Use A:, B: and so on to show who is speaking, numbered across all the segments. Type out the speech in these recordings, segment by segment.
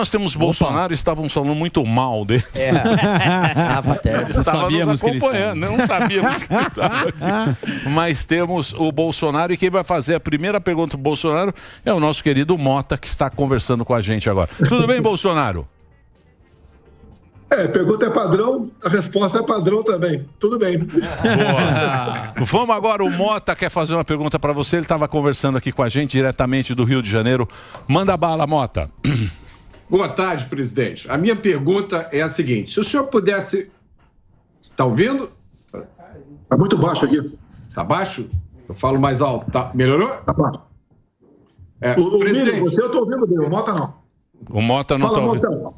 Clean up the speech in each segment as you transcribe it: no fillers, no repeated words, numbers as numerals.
A: nós temos Bolsonaro, estavam falando muito mal dele.
B: Sabíamos que ele estava.
A: Não sabíamos que ele estava aqui. Mas temos o Bolsonaro, e quem vai fazer a primeira pergunta pro Bolsonaro é o nosso querido Mota, que está conversando com a gente agora. Tudo bem, Bolsonaro?
C: A pergunta é padrão, a resposta é padrão também. Tudo bem.
A: Boa. Vamos agora, o Mota quer fazer uma pergunta para você. Ele estava conversando aqui com a gente diretamente do Rio de Janeiro. Manda bala, Mota.
D: Boa tarde, presidente. A minha pergunta é a seguinte: se o senhor pudesse... Está ouvindo?
C: Está muito baixo aqui.
D: Está baixo? Eu falo mais alto. Tá. Melhorou?
C: Está baixo.
D: Presidente...
C: Miro, você eu estou ouvindo bem, o Mota não.
A: O Mota não está ouvindo.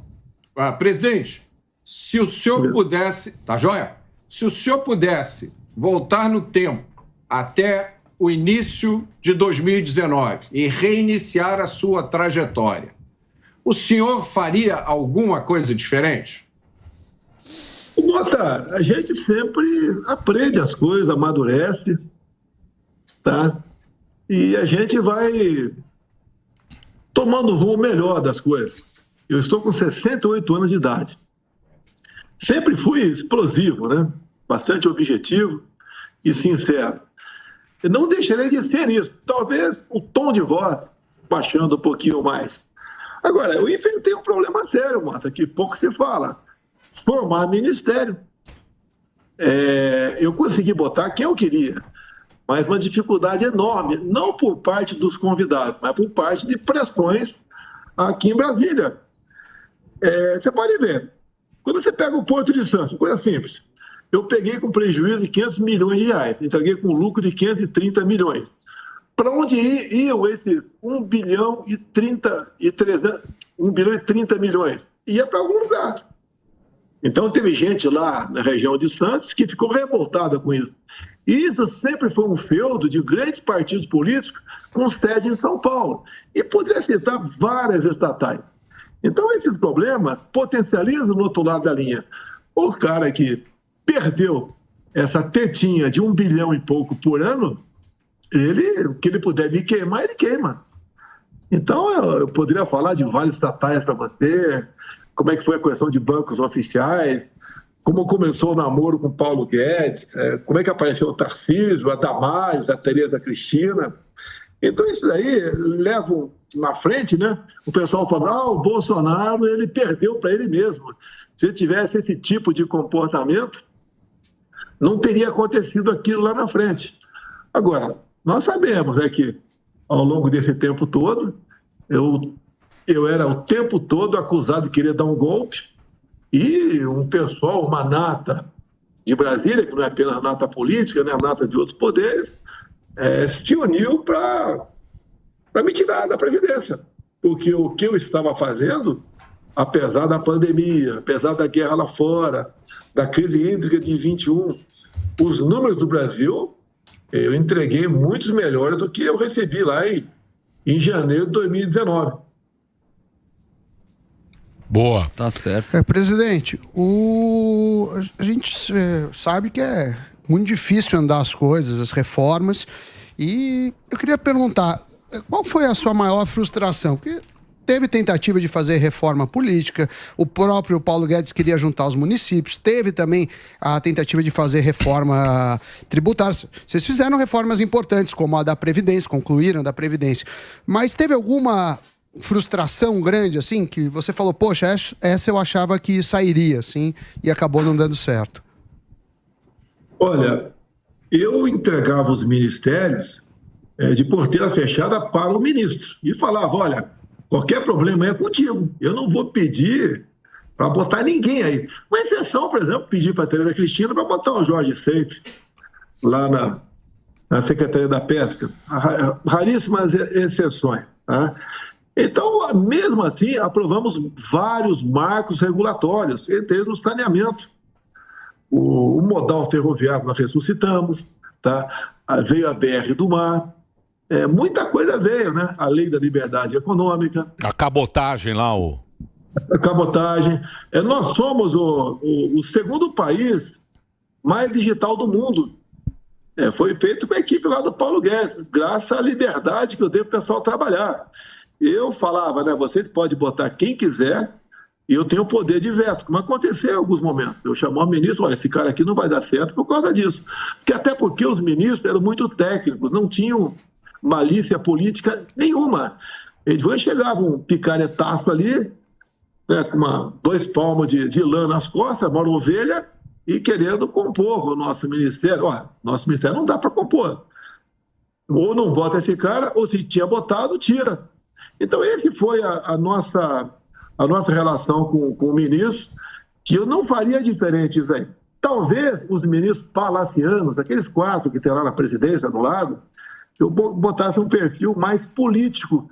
D: Presidente, se o senhor pudesse... Tá joia? Se o senhor pudesse voltar no tempo até o início de 2019 e reiniciar a sua trajetória, o senhor faria alguma coisa diferente?
C: Mota, a gente sempre aprende as coisas, amadurece, tá? E a gente vai tomando o rumo melhor das coisas. Eu estou com 68 anos de idade. Sempre fui explosivo, né? Bastante objetivo e sincero. Eu não deixarei de ser isso. Talvez o tom de voz baixando um pouquinho mais. Agora, eu enfrentei um problema sério, Mota, que pouco se fala. Formar ministério. Eu consegui botar quem eu queria, mas uma dificuldade enorme, não por parte dos convidados, mas por parte de pressões aqui em Brasília. Você pode ver, quando você pega o Porto de Santos, coisa simples, eu peguei com prejuízo de 500 milhões de reais, entreguei com lucro de 530 milhões. Para onde iam esses 1 bilhão e 30 milhões? Ia para algum lugar. Então, teve gente lá na região de Santos que ficou revoltada com isso. E isso sempre foi um feudo de grandes partidos políticos com sede em São Paulo. E poderia citar várias estatais. Então, esses problemas potencializam no outro lado da linha. O cara que perdeu essa tetinha de 1 bilhão e pouco por ano, o que ele puder me queimar, ele queima. Então, eu poderia falar de vários estatais para você, como é que foi a questão de bancos oficiais, como começou o namoro com Paulo Guedes, como é que apareceu o Tarcísio, a Damares, a Tereza Cristina. Então, isso daí leva na frente, né? O pessoal fala, o Bolsonaro, ele perdeu para ele mesmo. Se ele tivesse esse tipo de comportamento, não teria acontecido aquilo lá na frente. Agora, nós sabemos que, ao longo desse tempo todo, eu era o tempo todo acusado de querer dar um golpe, e um pessoal, uma nata de Brasília, que não é apenas nata política, né, nata de outros poderes, se uniu para me tirar da presidência. Porque o que eu estava fazendo, apesar da pandemia, apesar da guerra lá fora, da crise hídrica de 21, os números do Brasil, eu entreguei muitos melhores do que eu recebi lá em janeiro de 2019.
A: Boa.
B: Tá certo.
E: Presidente, a gente sabe que é muito difícil andar as coisas, as reformas, e eu queria perguntar, qual foi a sua maior frustração? Porque teve tentativa de fazer reforma política, o próprio Paulo Guedes queria juntar os municípios, teve também a tentativa de fazer reforma tributária. Vocês fizeram reformas importantes, como a da Previdência, concluíram da Previdência, mas teve alguma frustração grande, assim, que você falou, poxa, essa eu achava que sairia, assim, e acabou não dando certo?
C: Olha, eu entregava os ministérios de porteira fechada para o ministro e falava, olha, qualquer problema é contigo, eu não vou pedir para botar ninguém aí. Uma exceção, por exemplo, pedir para a Tereza Cristina para botar o Jorge Seif lá na Secretaria da Pesca. Raríssimas exceções, tá? Então, mesmo assim, aprovamos vários marcos regulatórios, entre eles o saneamento. O modal ferroviário nós ressuscitamos, tá? Veio a BR do Mar, muita coisa veio, né? A lei da liberdade econômica.
A: A cabotagem lá,
C: A cabotagem. Nós somos o segundo país mais digital do mundo. Foi feito com a equipe lá do Paulo Guedes, graças à liberdade que eu dei para o pessoal trabalhar. eu falava, né, vocês podem botar quem quiser e eu tenho o poder de veto, como aconteceu em alguns momentos. Eu chamava o ministro, olha, esse cara aqui não vai dar certo por causa disso. Até porque os ministros eram muito técnicos, não tinham malícia política nenhuma. Eles chegavam um picaretaço ali, né, com 2 palmos de lã nas costas, uma ovelha, e querendo compor o nosso ministério. Olha, nosso ministério não dá para compor. Ou não bota esse cara, ou se tinha botado, tira. Então, esse foi a nossa relação com o ministro, que eu não faria diferente, velho. Talvez os ministros palacianos, aqueles 4 que tem lá na presidência do lado, eu botasse um perfil mais político,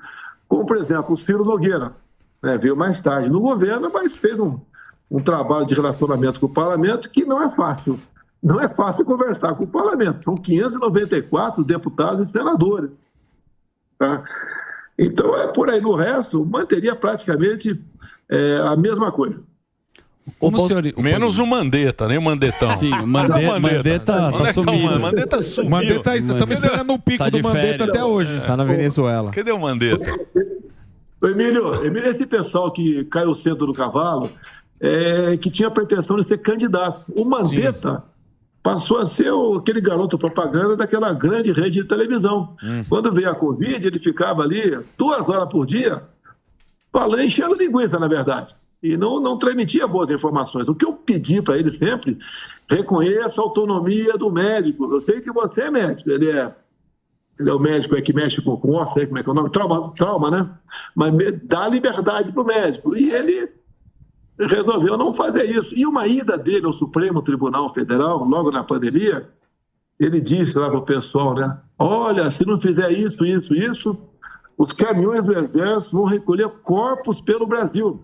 C: como, por exemplo, o Ciro Nogueira, né? Veio mais tarde no governo, mas fez um trabalho de relacionamento com o parlamento que não é fácil. Não é fácil conversar com o parlamento. São 594 deputados e senadores. Tá? Então, por aí. No resto, manteria praticamente a mesma coisa.
A: Menos o Mandetta, né? O Mandetão.
B: Sim, o Mandetta tá sumindo.
A: O Mandetta sumiu.
F: Mandetta, estamos esperando o pico do Mandetta até hoje.
B: Tá na Venezuela.
A: Cadê o Mandetta?
C: Emílio, esse pessoal que caiu cedo do cavalo, que tinha pretensão de ser candidato. O Mandetta passou a ser aquele garoto propaganda daquela grande rede de televisão. Quando veio a Covid, ele ficava ali 2 horas por dia, falando, enchendo linguiça, na verdade. E não transmitia boas informações. O que eu pedi para ele sempre, reconheça a autonomia do médico. Eu sei que você é médico, ele é o médico que mexe com osso, como é que é o nome? Trauma, né? Mas dá liberdade para o médico. E ele resolveu não fazer isso. E uma ida dele ao Supremo Tribunal Federal, logo na pandemia, ele disse lá para o pessoal, né? Olha, se não fizer isso, os caminhões do Exército vão recolher corpos pelo Brasil.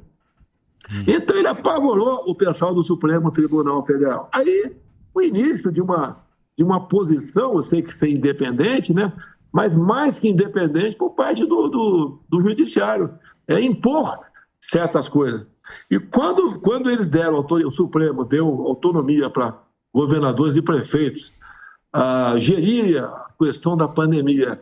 C: Então ele apavorou o pessoal do Supremo Tribunal Federal. Aí, o início de uma posição, eu sei que ser independente, né? Mas mais que independente por parte do Judiciário, impor certas coisas. E quando eles deram, o Supremo deu autonomia para governadores e prefeitos gerir a questão da pandemia,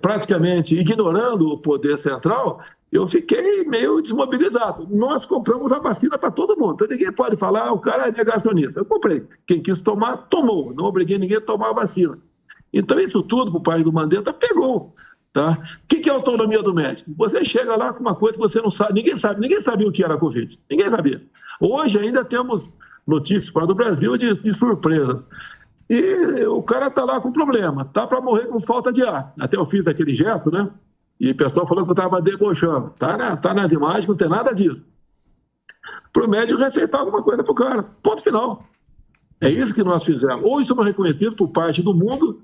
C: praticamente ignorando o poder central, eu fiquei meio desmobilizado. Nós compramos a vacina para todo mundo. Então ninguém pode falar, o cara é negacionista. Eu comprei. Quem quis tomar, tomou. Não obriguei ninguém a tomar a vacina. Então isso tudo, para o pai do Mandetta, pegou. Tá? O que é a autonomia do médico? Você chega lá com uma coisa que você não sabe. Ninguém sabia o que era a Covid. Ninguém sabia. Hoje ainda temos notícias fora do Brasil de surpresas. E o cara está lá com problema. Está para morrer com falta de ar. Até eu fiz aquele gesto, né? E o pessoal falou que eu estava debochando. Tá nas imagens, não tem nada disso. Para o médico receitar alguma coisa para o cara. Ponto final. É isso que nós fizemos. Hoje somos reconhecidos por parte do mundo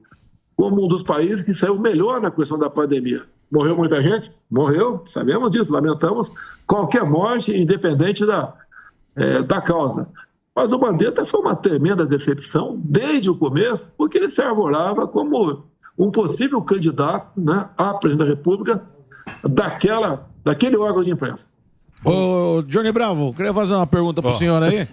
C: como um dos países que saiu melhor na questão da pandemia. Morreu muita gente? Morreu, sabemos disso, lamentamos qualquer morte, independente da causa. Mas o Mandetta foi uma tremenda decepção desde o começo, porque ele se arvorava como um possível candidato, né, à presidência da República daquele órgão de imprensa.
F: Ô, Johnny Bravo, queria fazer uma pergunta pro senhor aí.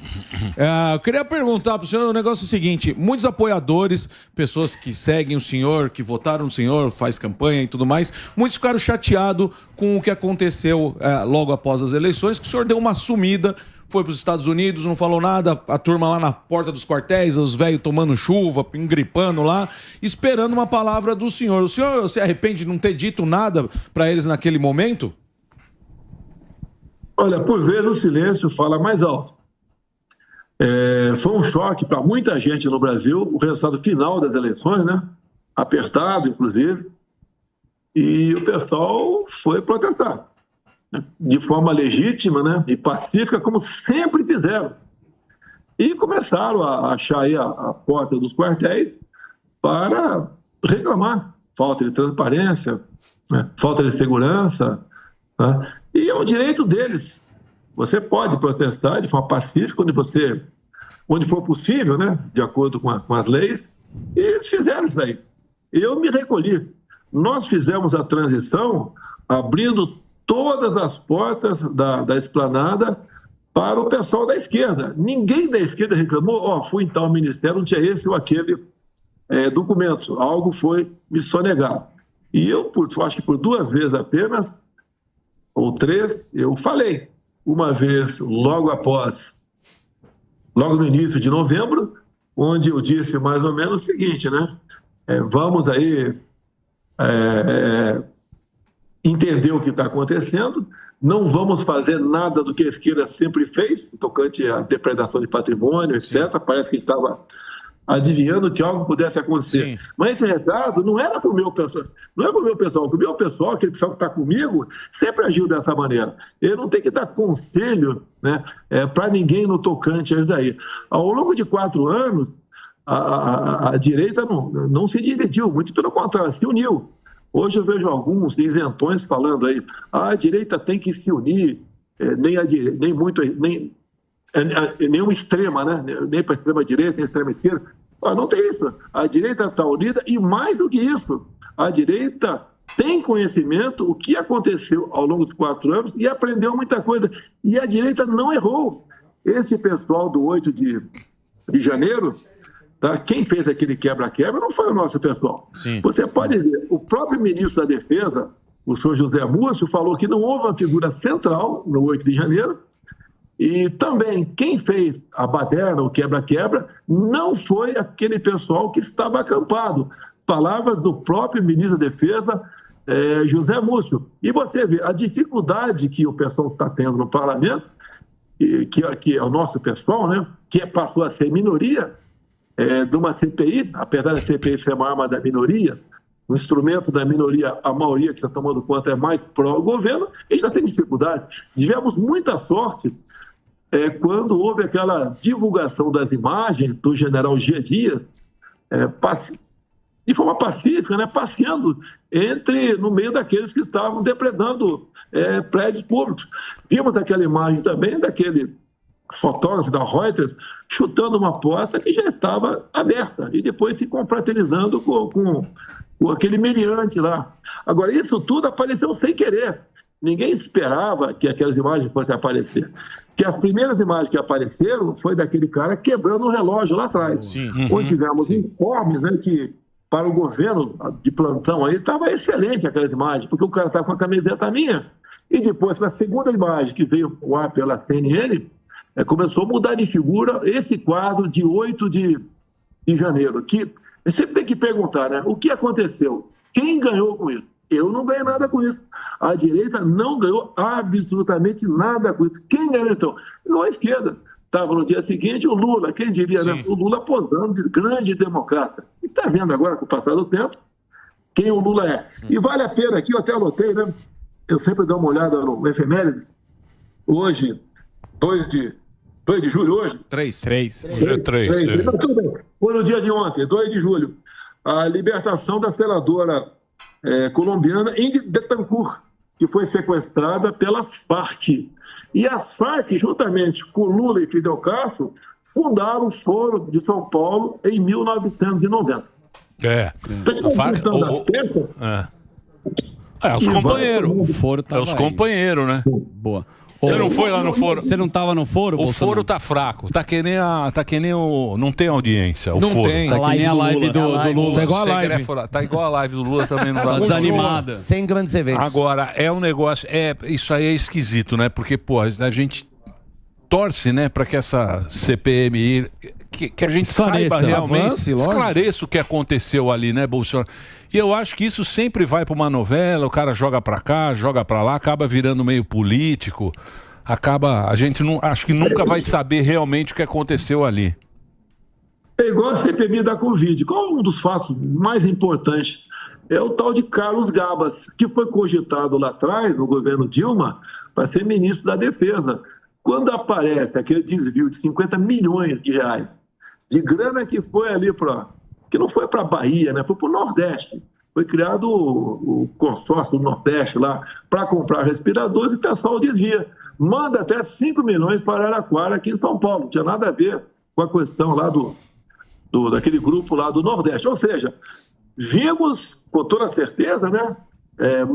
F: Eu queria perguntar pro senhor, o negócio é o seguinte, muitos apoiadores, pessoas que seguem o senhor, que votaram no senhor, faz campanha e tudo mais, muitos ficaram chateados com o que aconteceu logo após as eleições, que o senhor deu uma sumida, foi para os Estados Unidos, não falou nada, a turma lá na porta dos quartéis, os velhos tomando chuva, engripando lá, esperando uma palavra do senhor. O senhor se arrepende de não ter dito nada para eles naquele momento?
C: Olha, por vezes o silêncio fala mais alto. Foi um choque para muita gente no Brasil, o resultado final das eleições, né? Apertado, inclusive, e o pessoal foi protestar, né? De forma legítima, né? E pacífica, como sempre fizeram. E começaram a achar aí a porta dos quartéis para reclamar falta de transparência, né? Falta de segurança, né? E é um direito deles. Você pode protestar de forma pacífica onde for possível, né? De acordo com as leis, e eles fizeram isso aí. Eu me recolhi. Nós fizemos a transição abrindo todas as portas da esplanada para o pessoal da esquerda. Ninguém da esquerda reclamou, fui em tal ministério, não tinha esse ou aquele documento. Algo foi me sonegado. E eu acho que por 2 vezes apenas, ou 3, eu falei. Uma vez logo no início de novembro, onde eu disse mais ou menos o seguinte, né? Vamos aí entender o que está acontecendo, não vamos fazer nada do que a esquerda sempre fez, tocante à depredação de patrimônio, etc. Parece que estava adivinhando que algo pudesse acontecer. Sim. Mas esse recado não era para o meu pessoal, não é para o meu pessoal, porque o meu pessoal, aquele pessoal que está comigo, sempre agiu dessa maneira. Ele não tem que dar conselho, né, para ninguém no tocante a isso daí. Ao longo de 4 anos, a direita não se dividiu, muito pelo contrário, se uniu. Hoje eu vejo alguns isentões falando aí, a direita tem que se unir, nenhuma extrema, né? Nem para a extrema direita, nem a extrema esquerda. Não tem isso. A direita está unida e mais do que isso, a direita tem conhecimento o que aconteceu ao longo dos 4 anos e aprendeu muita coisa. E a direita não errou. Esse pessoal do 8 de janeiro, tá? Quem fez aquele quebra-quebra não foi o nosso pessoal.
F: Sim.
C: Você pode ver, o próprio ministro da Defesa, o senhor José Múcio, falou que não houve uma figura central no 8 de janeiro, e também quem fez a baderna, o quebra-quebra, não foi aquele pessoal que estava acampado. Palavras do próprio ministro da Defesa, José Múcio. E você vê a dificuldade que o pessoal está tendo no parlamento, que é o nosso pessoal, né, que passou a ser minoria, de uma CPI, apesar da CPI ser uma arma da minoria, o instrumento da minoria, a maioria que está tomando conta é mais pró-governo, e já tem dificuldade. Tivemos muita sorte quando houve aquela divulgação das imagens do general G. Dias, de forma pacífica, né, passeando no meio daqueles que estavam depredando prédios públicos. Vimos aquela imagem também daquele fotógrafo da Reuters chutando uma porta que já estava aberta e depois se confraternizando com aquele meliante lá. Agora, isso tudo apareceu sem querer. Ninguém esperava que aquelas imagens fossem aparecer. Que as primeiras imagens que apareceram foi daquele cara quebrando um relógio lá atrás.
F: Sim.
C: Onde tivemos informes, né, que para o governo de plantão aí estava excelente aquelas imagens, porque o cara estava com a camiseta minha. E depois, na segunda imagem que veio o ar pela CNN, começou a mudar de figura esse quadro de 8 de janeiro. Que sempre tem que perguntar, né? O que aconteceu? Quem ganhou com isso? Eu não ganhei nada com isso. A direita não ganhou absolutamente nada com isso. Quem ganhou, então? Não a esquerda. Estava no dia seguinte o Lula, quem diria, né? O Lula posando de grande democrata. Está vendo agora, com o passar do tempo, quem o Lula é. E vale a pena aqui, eu até anotei, né? Eu sempre dou uma olhada no efemérides. Hoje, 2 de julho, hoje?
F: 3.
A: Hoje é 3.
C: Não, tudo bem. Foi no dia de ontem, 2 de julho. A libertação da senadora colombiana Ingrid Betancourt, que foi sequestrada pelas Farc. E as Farc, juntamente com Lula e Fidel Castro, fundaram o Foro de São Paulo em 1990.
A: A Farc... os companheiros.
B: O foro tava
A: os companheiros, né?
B: Boa.
A: Você não foi lá no foro?
B: Você não tava no foro,
A: O
B: Bolsonaro?
A: foro tá fraco. Tá que nem o... Não tem audiência, o
F: Não
A: foro.
F: tem.
B: Tá que nem a live do Lula.
F: Tá igual a live.
A: Tá igual a live do Lula, também não dá.
B: Tá desanimada.
G: Sem grandes eventos.
A: Agora, é um negócio... isso aí é esquisito, né? Porque, pô, a gente torce, né, para que essa CPMI... Que a gente saiba realmente... Esclareça o que aconteceu ali, né, Bolsonaro? E eu acho que isso sempre vai para uma novela, o cara joga para cá, joga para lá, acaba virando meio político... A gente acho que nunca vai saber realmente o que aconteceu ali.
C: É igual a CPMI da Covid. Qual é um dos fatos mais importantes? É o tal de Carlos Gabas, que foi cogitado lá atrás, no governo Dilma, para ser ministro da Defesa. Quando aparece aquele desvio de 50 milhões de reais, de grana que foi ali que não foi para a Bahia, né? Foi para o Nordeste. Foi criado o consórcio do Nordeste lá para comprar respiradores e o pessoal desvia. Manda até 5 milhões para Araraquara, aqui em São Paulo. Não tinha nada a ver com a questão lá daquele grupo lá do Nordeste. Ou seja, vimos, com toda certeza, né?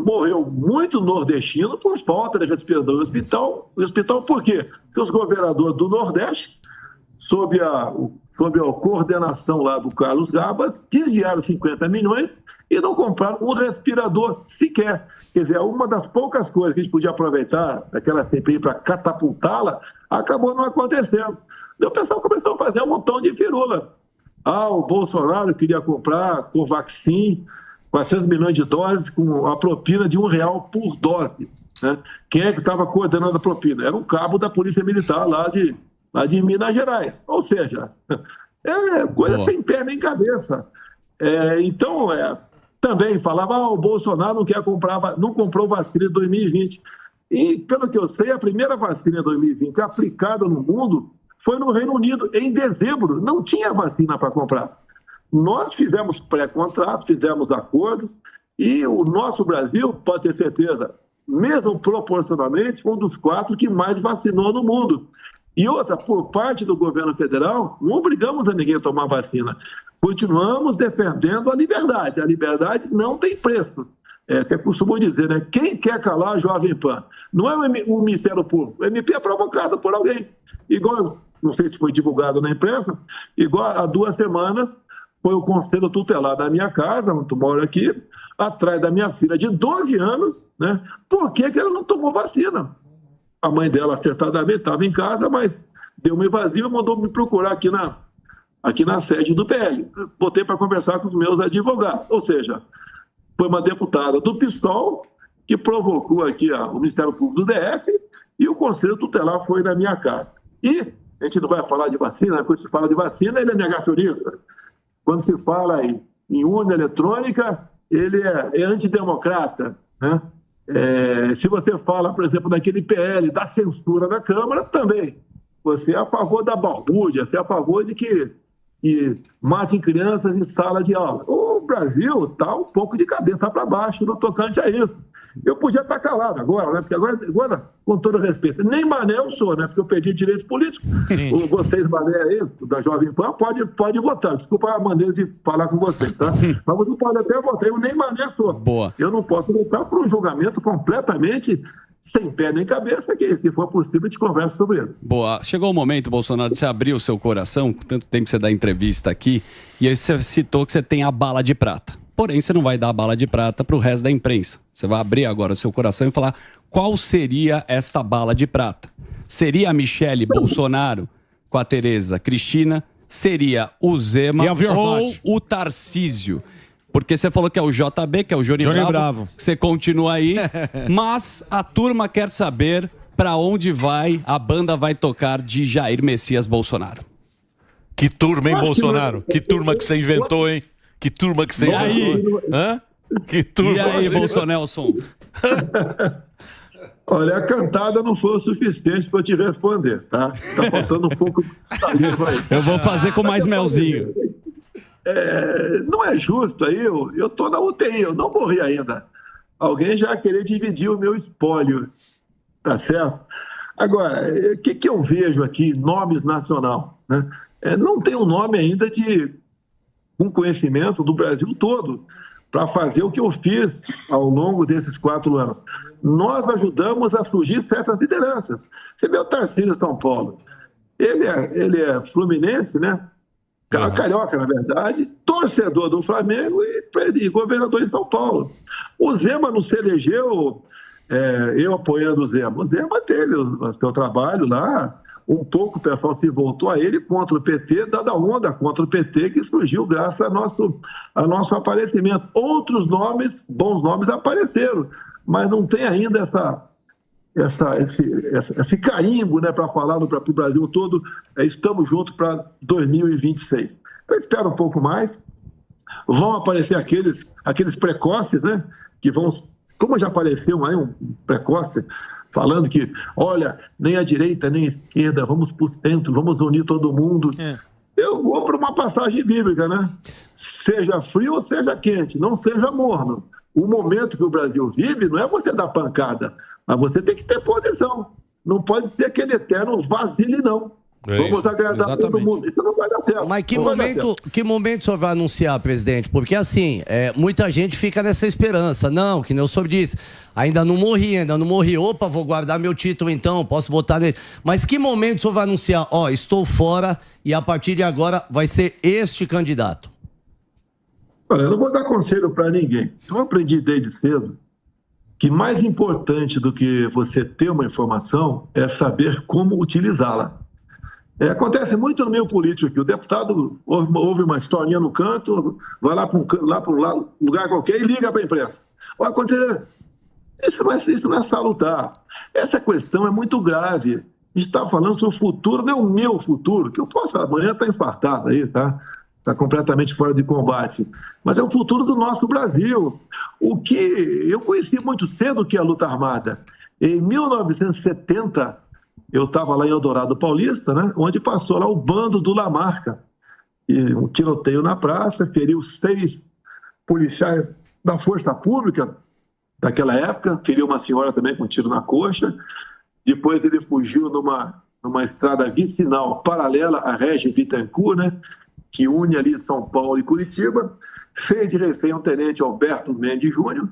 C: Morreu muito nordestino por falta de respirador no hospital. Por quê? Porque os governadores do Nordeste, sob sob a coordenação lá do Carlos Gabas, desviaram 50 milhões e não compraram um respirador sequer. Quer dizer, uma das poucas coisas que a gente podia aproveitar daquela CPI para catapultá-la, acabou não acontecendo. Então o pessoal começou a fazer um montão de firula. O Bolsonaro queria comprar Covaxin, 400 milhões de doses, com a propina de R$1 por dose. Né? Quem é que estava coordenando a propina? Era um cabo da Polícia Militar lá de Minas Gerais. Ou seja, é coisa sem pé nem cabeça. Então, também falava, o Bolsonaro não comprou vacina em 2020. E, pelo que eu sei, a primeira vacina em 2020 aplicada no mundo foi no Reino Unido, em dezembro. Não tinha vacina para comprar. Nós fizemos pré-contrato, fizemos acordos, e o nosso Brasil, pode ter certeza, mesmo proporcionalmente, foi um dos 4 que mais vacinou no mundo. E outra, por parte do governo federal, não obrigamos a ninguém a tomar vacina. Continuamos defendendo a liberdade. A liberdade não tem preço. Até costumo dizer, né? Quem quer calar a Jovem Pan? Não é o Ministério Público. O MP é provocado por alguém. Igual, não sei se foi divulgado na imprensa, igual há 2 semanas, foi o Conselho Tutelar da minha casa, onde eu moro aqui, atrás da minha filha de 12 anos, né? Por que ela não tomou vacina? A mãe dela, acertadamente, estava em casa, mas deu uma invasiva e mandou me procurar aqui na sede do PL. Botei para conversar com os meus advogados. Ou seja, foi uma deputada do PSOL que provocou aqui o Ministério Público do DF e o Conselho Tutelar foi na minha casa. E a gente não vai falar de vacina, quando se fala de vacina, ele é negacionista. Quando se fala em urna eletrônica, ele é antidemocrata, né? Se você fala, por exemplo, naquele PL da censura na Câmara, também. Você é a favor da balbúrdia, você é a favor de que matem crianças em sala de aula. O Brasil está um pouco de cabeça para baixo no tocante a isso. Eu podia estar calado agora, né? Porque agora, com todo respeito, nem mané eu sou, né? Porque eu perdi direitos políticos. Sim. Vocês, mané aí, da Jovem Pan, pode votar. Desculpa a maneira de falar com vocês, tá? Mas você pode até votar. Eu nem mané sou.
B: Boa.
C: Eu não posso votar por um julgamento completamente sem pé nem cabeça, que se for possível, a gente conversa sobre ele.
B: Boa. Chegou o momento, Bolsonaro, de você abrir o seu coração, tanto tempo que você dá entrevista aqui, e aí você citou que você tem a bala de prata. Porém, você não vai dar a bala de prata para o resto da imprensa. Você vai abrir agora o seu coração e falar qual seria esta bala de prata. Seria a Michele Bolsonaro com a Tereza Cristina? Seria o Zema ou o Tarcísio? Porque você falou que é o JB, que é o Johnny Bravo. Você continua aí, mas a turma quer saber para onde a banda vai tocar de Jair Messias Bolsonaro.
A: Que turma, hein, Bolsonaro? Que turma que você inventou, hein? Que turma que você inventou. Hã? Que turma.
B: E aí, Bolsonelson?
C: Olha, a cantada não foi o suficiente para te responder, tá? Tá faltando um pouco de saliva aí.
B: Eu vou fazer com mais melzinho.
C: Não é justo aí, eu tô na UTI, eu não morri ainda. Alguém já vai querer dividir o meu espólio, tá certo? Agora, o que eu vejo aqui, nomes nacional, né? Não tem um nome ainda com conhecimento do Brasil todo para fazer o que eu fiz ao longo desses 4 anos. Nós ajudamos a surgir certas lideranças. Você vê o Tarcísio de São Paulo. Ele é fluminense, né? Carioca, na verdade, torcedor do Flamengo e governador de São Paulo. O Zema não se elegeu eu apoiando o Zema. O Zema teve o seu trabalho lá, um pouco o pessoal se voltou a ele contra o PT, dada a onda contra o PT que surgiu graças a nosso aparecimento. Outros nomes, bons nomes, apareceram, mas não tem ainda esse carimbo, né, para falar para o Brasil todo, estamos juntos para 2026. Eu espero um pouco mais. Vão aparecer aqueles precoces, né, que vão, como já apareceu aí um precoce, falando que, olha, nem a direita nem a esquerda, vamos para o centro, vamos unir todo mundo. Eu vou para uma passagem bíblica, né? Seja frio ou seja quente, não seja morno. O momento que o Brasil vive não é você dar pancada, mas você tem que ter posição. Não pode ser aquele eterno vacile, não. Vamos agradar todo mundo. Isso não vai dar certo.
G: Mas que momento o senhor vai anunciar, presidente? Porque assim, muita gente fica nessa esperança. Não, que nem o senhor disse, ainda não morri. Opa, vou guardar meu título então, posso votar nele. Mas que momento o senhor vai anunciar? Ó, estou fora e a partir de agora vai ser este candidato?
C: Olha, eu não vou dar conselho para ninguém. Eu aprendi desde cedo que mais importante do que você ter uma informação é saber como utilizá-la. Acontece muito no meio político aqui. O deputado ouve uma historinha no canto, vai lá para um lugar qualquer e liga para a imprensa. Olha, isso não é salutar. Essa questão é muito grave. A gente está falando sobre o futuro, não é o meu futuro, que eu posso amanhã estar infartado aí, tá? Está completamente fora de combate. Mas é o futuro do nosso Brasil. O que eu conheci muito cedo que é a luta armada. Em 1970, eu estava lá em Eldorado Paulista, né, onde passou lá o bando do Lamarca. E um tiroteio na praça, feriu 6 policiais da Força Pública daquela época, feriu uma senhora também com um tiro na coxa. Depois ele fugiu numa estrada vicinal paralela à Régis Bittencourt, né, que une ali São Paulo e Curitiba, fez de refém um tenente Alberto Mendes Júnior.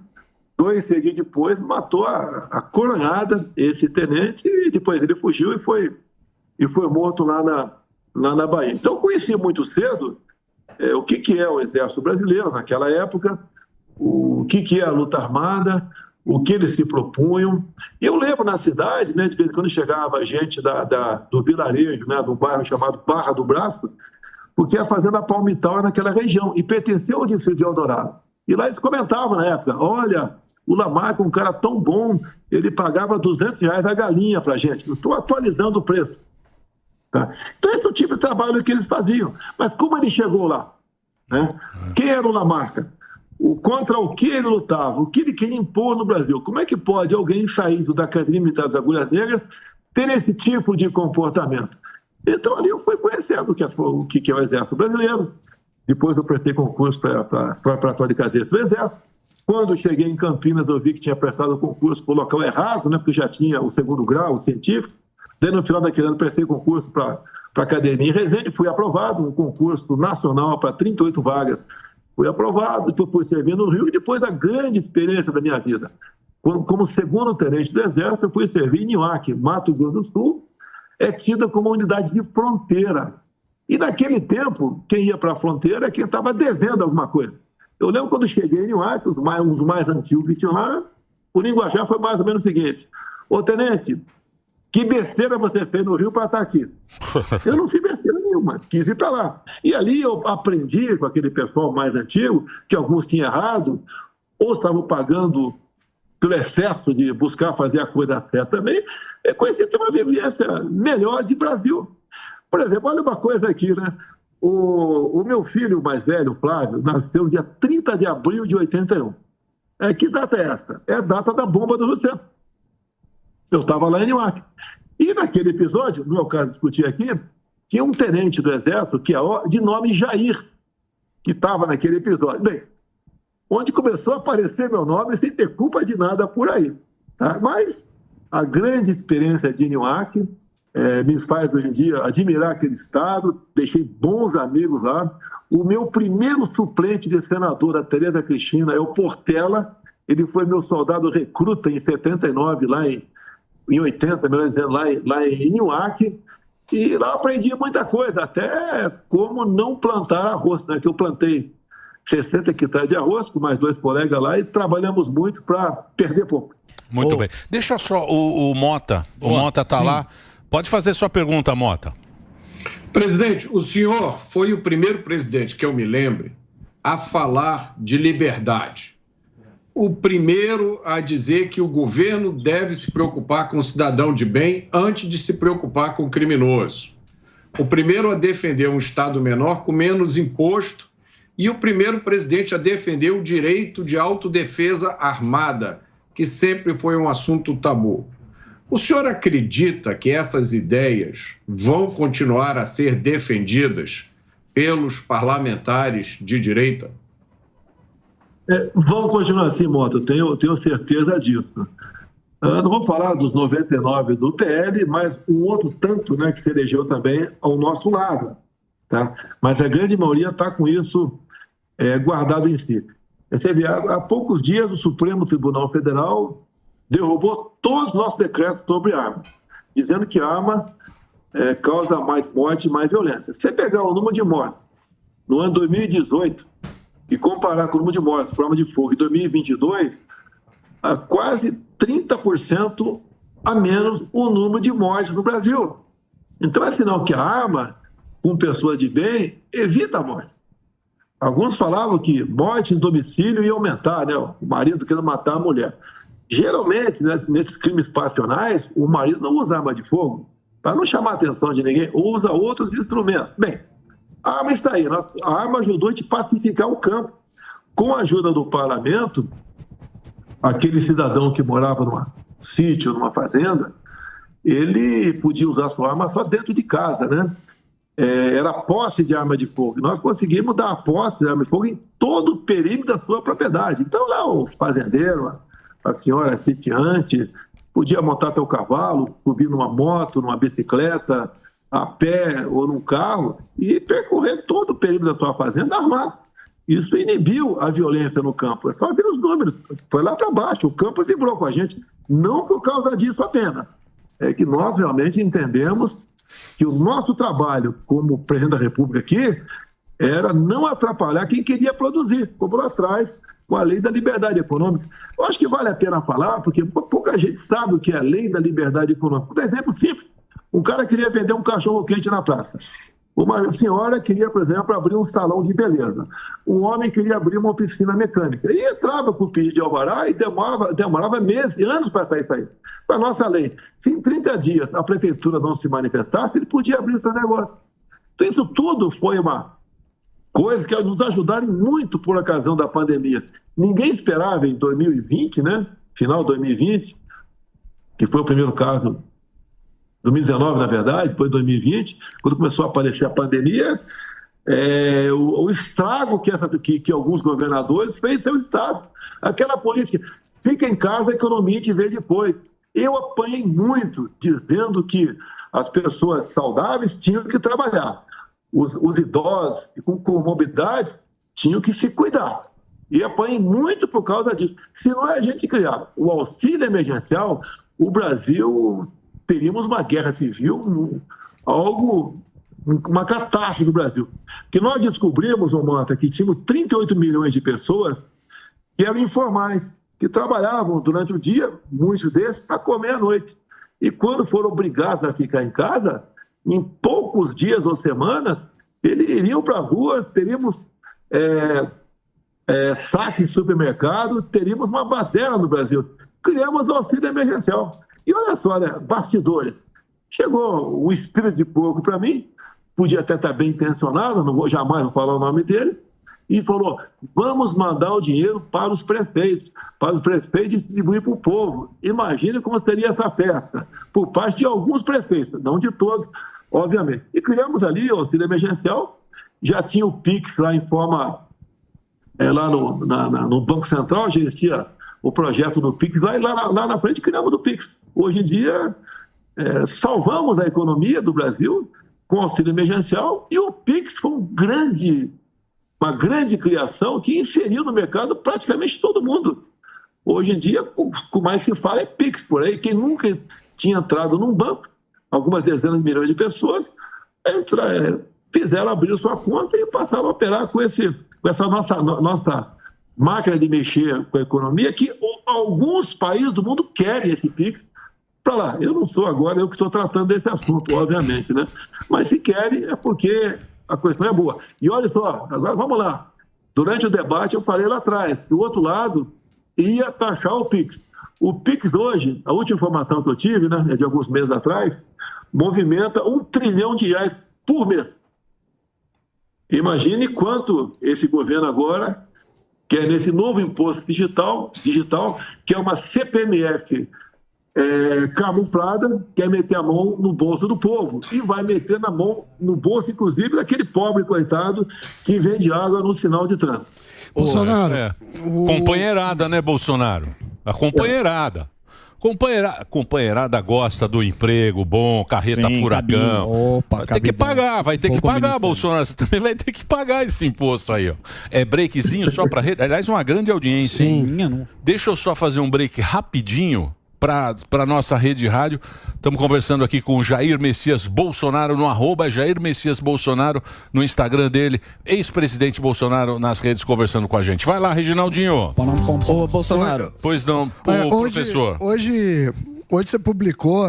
C: 2 seguidos depois, matou a coronhada, esse tenente, e depois ele fugiu e foi morto lá na Bahia. Então, eu conheci muito cedo o que é o Exército Brasileiro naquela época, o que é a luta armada, o que eles se propunham. Eu lembro na cidade, né, de vez em quando chegava gente do vilarejo, né, do bairro chamado Barra do Braço, porque a fazenda Palmital era naquela região e pertenceu ao distrito de Eldorado. E lá eles comentavam na época, olha, o Lamarca, um cara tão bom, ele pagava R$200 a galinha pra gente. Eu estou atualizando o preço. Tá? Então esse é o tipo de trabalho que eles faziam. Mas como ele chegou lá? Né? Quem era o Lamarca? Contra o que ele lutava? O que ele queria impor no Brasil? Como é que pode alguém saído da Academia das Agulhas Negras ter esse tipo de comportamento? Então, ali eu fui conhecendo o que é o Exército Brasileiro. Depois eu prestei concurso para preparatório de cadeias do Exército. Quando cheguei em Campinas, eu vi que tinha prestado o concurso para o local errado, né, porque já tinha o 2º grau, o científico. Daí, no final daquele ano, prestei concurso para a academia em Resende. Fui aprovado, um concurso nacional para 38 vagas. Fui aprovado, depois fui servir no Rio e depois a grande experiência da minha vida. Como 2º tenente do Exército, eu fui servir em Niuaque, Mato Grosso do Sul, é tida como uma unidade de fronteira. E naquele tempo, quem ia para a fronteira é quem estava devendo alguma coisa. Eu lembro quando cheguei em Niuaque, os mais antigos que tinham lá, o linguajar foi mais ou menos o seguinte: ô tenente, que besteira você fez no Rio para estar aqui? Eu não fiz besteira nenhuma, quis ir para lá. E ali eu aprendi com aquele pessoal mais antigo, que alguns tinham errado, ou estavam pagando pelo excesso de buscar fazer a coisa certa também, conheci ter uma vivência melhor de Brasil. Por exemplo, olha uma coisa aqui, né? O meu filho mais velho, Flávio, nasceu no dia 30 de abril de 81. Que data é esta? É a data da bomba do Rio Centro. Eu estava lá em Niuaque. E naquele episódio, no meu caso, discutir aqui, tinha um tenente do Exército que é de nome Jair, que estava naquele episódio. Bem, onde começou a aparecer meu nome sem ter culpa de nada por aí. Tá? Mas a grande experiência de Niuaque me faz, hoje em dia, admirar aquele estado, deixei bons amigos lá. O meu primeiro suplente de senadora, Tereza Cristina, é o Portela. Ele foi meu soldado recruta em 79, lá em 80, melhor dizendo, lá em Niuaque. E lá aprendi muita coisa, até como não plantar arroz, né? Que eu plantei 60 hectares de arroz com mais 2 colegas lá e trabalhamos muito para perder pouco.
A: Muito bem. Deixa só o Mota. O Mota está lá. Pode fazer sua pergunta, Mota.
D: Presidente, o senhor foi o primeiro presidente que eu me lembre a falar de liberdade. O primeiro a dizer que o governo deve se preocupar com o cidadão de bem antes de se preocupar com o criminoso. O primeiro a defender um Estado menor com menos imposto e o primeiro presidente a defender o direito de autodefesa armada, que sempre foi um assunto tabu. O senhor acredita que essas ideias vão continuar a ser defendidas pelos parlamentares de direita?
C: Vão continuar assim, Mota, eu tenho certeza disso. Não vou falar dos 99 do PL, mas um outro tanto, né, que se elegeu também ao nosso lado. Tá? Mas a grande maioria está com isso guardado em si. Você vê, há poucos dias o Supremo Tribunal Federal derrubou todos os nossos decretos sobre arma, dizendo que arma causa mais morte e mais violência. Se você pegar o número de mortes no ano 2018 e comparar com o número de mortes por arma de fogo em 2022, quase 30% a menos o número de mortes no Brasil. Então é sinal que a arma, com pessoa de bem, evita a morte. Alguns falavam que morte em domicílio ia aumentar, né? O marido querendo matar a mulher. Geralmente, né, nesses crimes passionais, o marido não usa arma de fogo para não chamar a atenção de ninguém, usa outros instrumentos. Bem, a arma está aí. A arma ajudou a gente pacificar o campo. Com a ajuda do parlamento, aquele cidadão que morava num sítio, numa fazenda, ele podia usar sua arma só dentro de casa, né? Era posse de arma de fogo. Nós conseguimos dar a posse de arma de fogo em todo o perímetro da sua propriedade. Então, lá o fazendeiro, a senhora sitiante, podia montar teu cavalo, subir numa moto, numa bicicleta, a pé ou num carro e percorrer todo o perímetro da sua fazenda armado. Isso inibiu a violência no campo. É só ver os números. Foi lá para baixo. O campo vibrou com a gente. Não por causa disso apenas. É que nós realmente entendemos que o nosso trabalho como presidente da República aqui era não atrapalhar quem queria produzir, como lá atrás, com a lei da liberdade econômica. Eu acho que vale a pena falar, porque pouca gente sabe o que é a lei da liberdade econômica. Por exemplo simples, um cara queria vender um cachorro-quente na praça. Uma senhora queria, por exemplo, abrir um salão de beleza. Um homem queria abrir uma oficina mecânica. E entrava com o pedido de alvará e demorava meses, anos para sair isso aí. Para a nossa lei, se em 30 dias a prefeitura não se manifestasse, ele podia abrir seu negócio. Então isso tudo foi uma coisa que nos ajudaram muito por ocasião da pandemia. Ninguém esperava em 2020, né? Final de 2020, que foi o primeiro caso 2019, na verdade, depois de 2020, quando começou a aparecer a pandemia, o estrago que alguns governadores fez em seu estado. Aquela política, fica em casa, a economia te vê depois. Eu apanhei muito dizendo que as pessoas saudáveis tinham que trabalhar. Os idosos e com comorbidades tinham que se cuidar. E apanhei muito por causa disso. Se não é a gente criar o auxílio emergencial, o Brasil teríamos uma guerra civil, uma catástrofe do Brasil. Porque nós descobrimos, Mota, que tínhamos 38 milhões de pessoas que eram informais, que trabalhavam durante o dia, muitos desses, para comer à noite. E quando foram obrigados a ficar em casa, em poucos dias ou semanas, eles iriam para as ruas, teríamos saque de supermercado, teríamos uma baderna no Brasil. Criamos auxílio emergencial. E olha só, né, bastidores. Chegou o espírito de porco para mim, podia até estar bem intencionado, jamais vou falar o nome dele, e falou, vamos mandar o dinheiro para os prefeitos distribuir para o povo. Imagine como seria essa festa, por parte de alguns prefeitos, não de todos, obviamente. E criamos ali o auxílio emergencial, já tinha o PIX lá em forma, lá no Banco Central, já existia o projeto do PIX lá, e lá na frente criamos o PIX. Hoje em dia, salvamos a economia do Brasil com auxílio emergencial e o PIX foi uma grande criação que inseriu no mercado praticamente todo mundo. Hoje em dia, o que mais se fala é PIX por aí. Quem nunca tinha entrado num banco, algumas dezenas de milhões de pessoas, fizeram abrir sua conta e passaram a operar com essa nossa máquina de mexer com a economia, que alguns países do mundo querem esse PIX para lá. Eu não sou agora, eu que estou tratando desse assunto, obviamente, né? Mas se querem é porque a questão é boa. E olha só, agora vamos lá. Durante o debate eu falei lá atrás que o outro lado ia taxar o PIX. O PIX hoje, a última informação que eu tive, né, de alguns meses atrás, movimenta R$1 trilhão por mês. Imagine quanto esse governo agora quer nesse novo imposto digital, que é uma CPMF camuflada, quer meter a mão no bolso do povo e vai meter na mão no bolso, inclusive, daquele pobre coitado que vende água no sinal de trânsito.
A: Bolsonaro. Companheirada, né, Bolsonaro? A companheirada. Companheirada gosta do emprego bom, carreta furacão. Vai ter que pagar, Bolsonaro. Você também vai ter que pagar esse imposto aí, ó. É breakzinho só para rede. Aliás, uma grande audiência. Sim. Deixa eu só fazer um break rapidinho para nossa rede de rádio. Estamos conversando aqui com o Jair Messias Bolsonaro no @Jair Messias Bolsonaro no Instagram dele, ex-presidente Bolsonaro nas redes conversando com a gente. Vai lá, Reginaldinho.
F: Ô, Bolsonaro.
A: Pois não, professor.
E: Hoje você publicou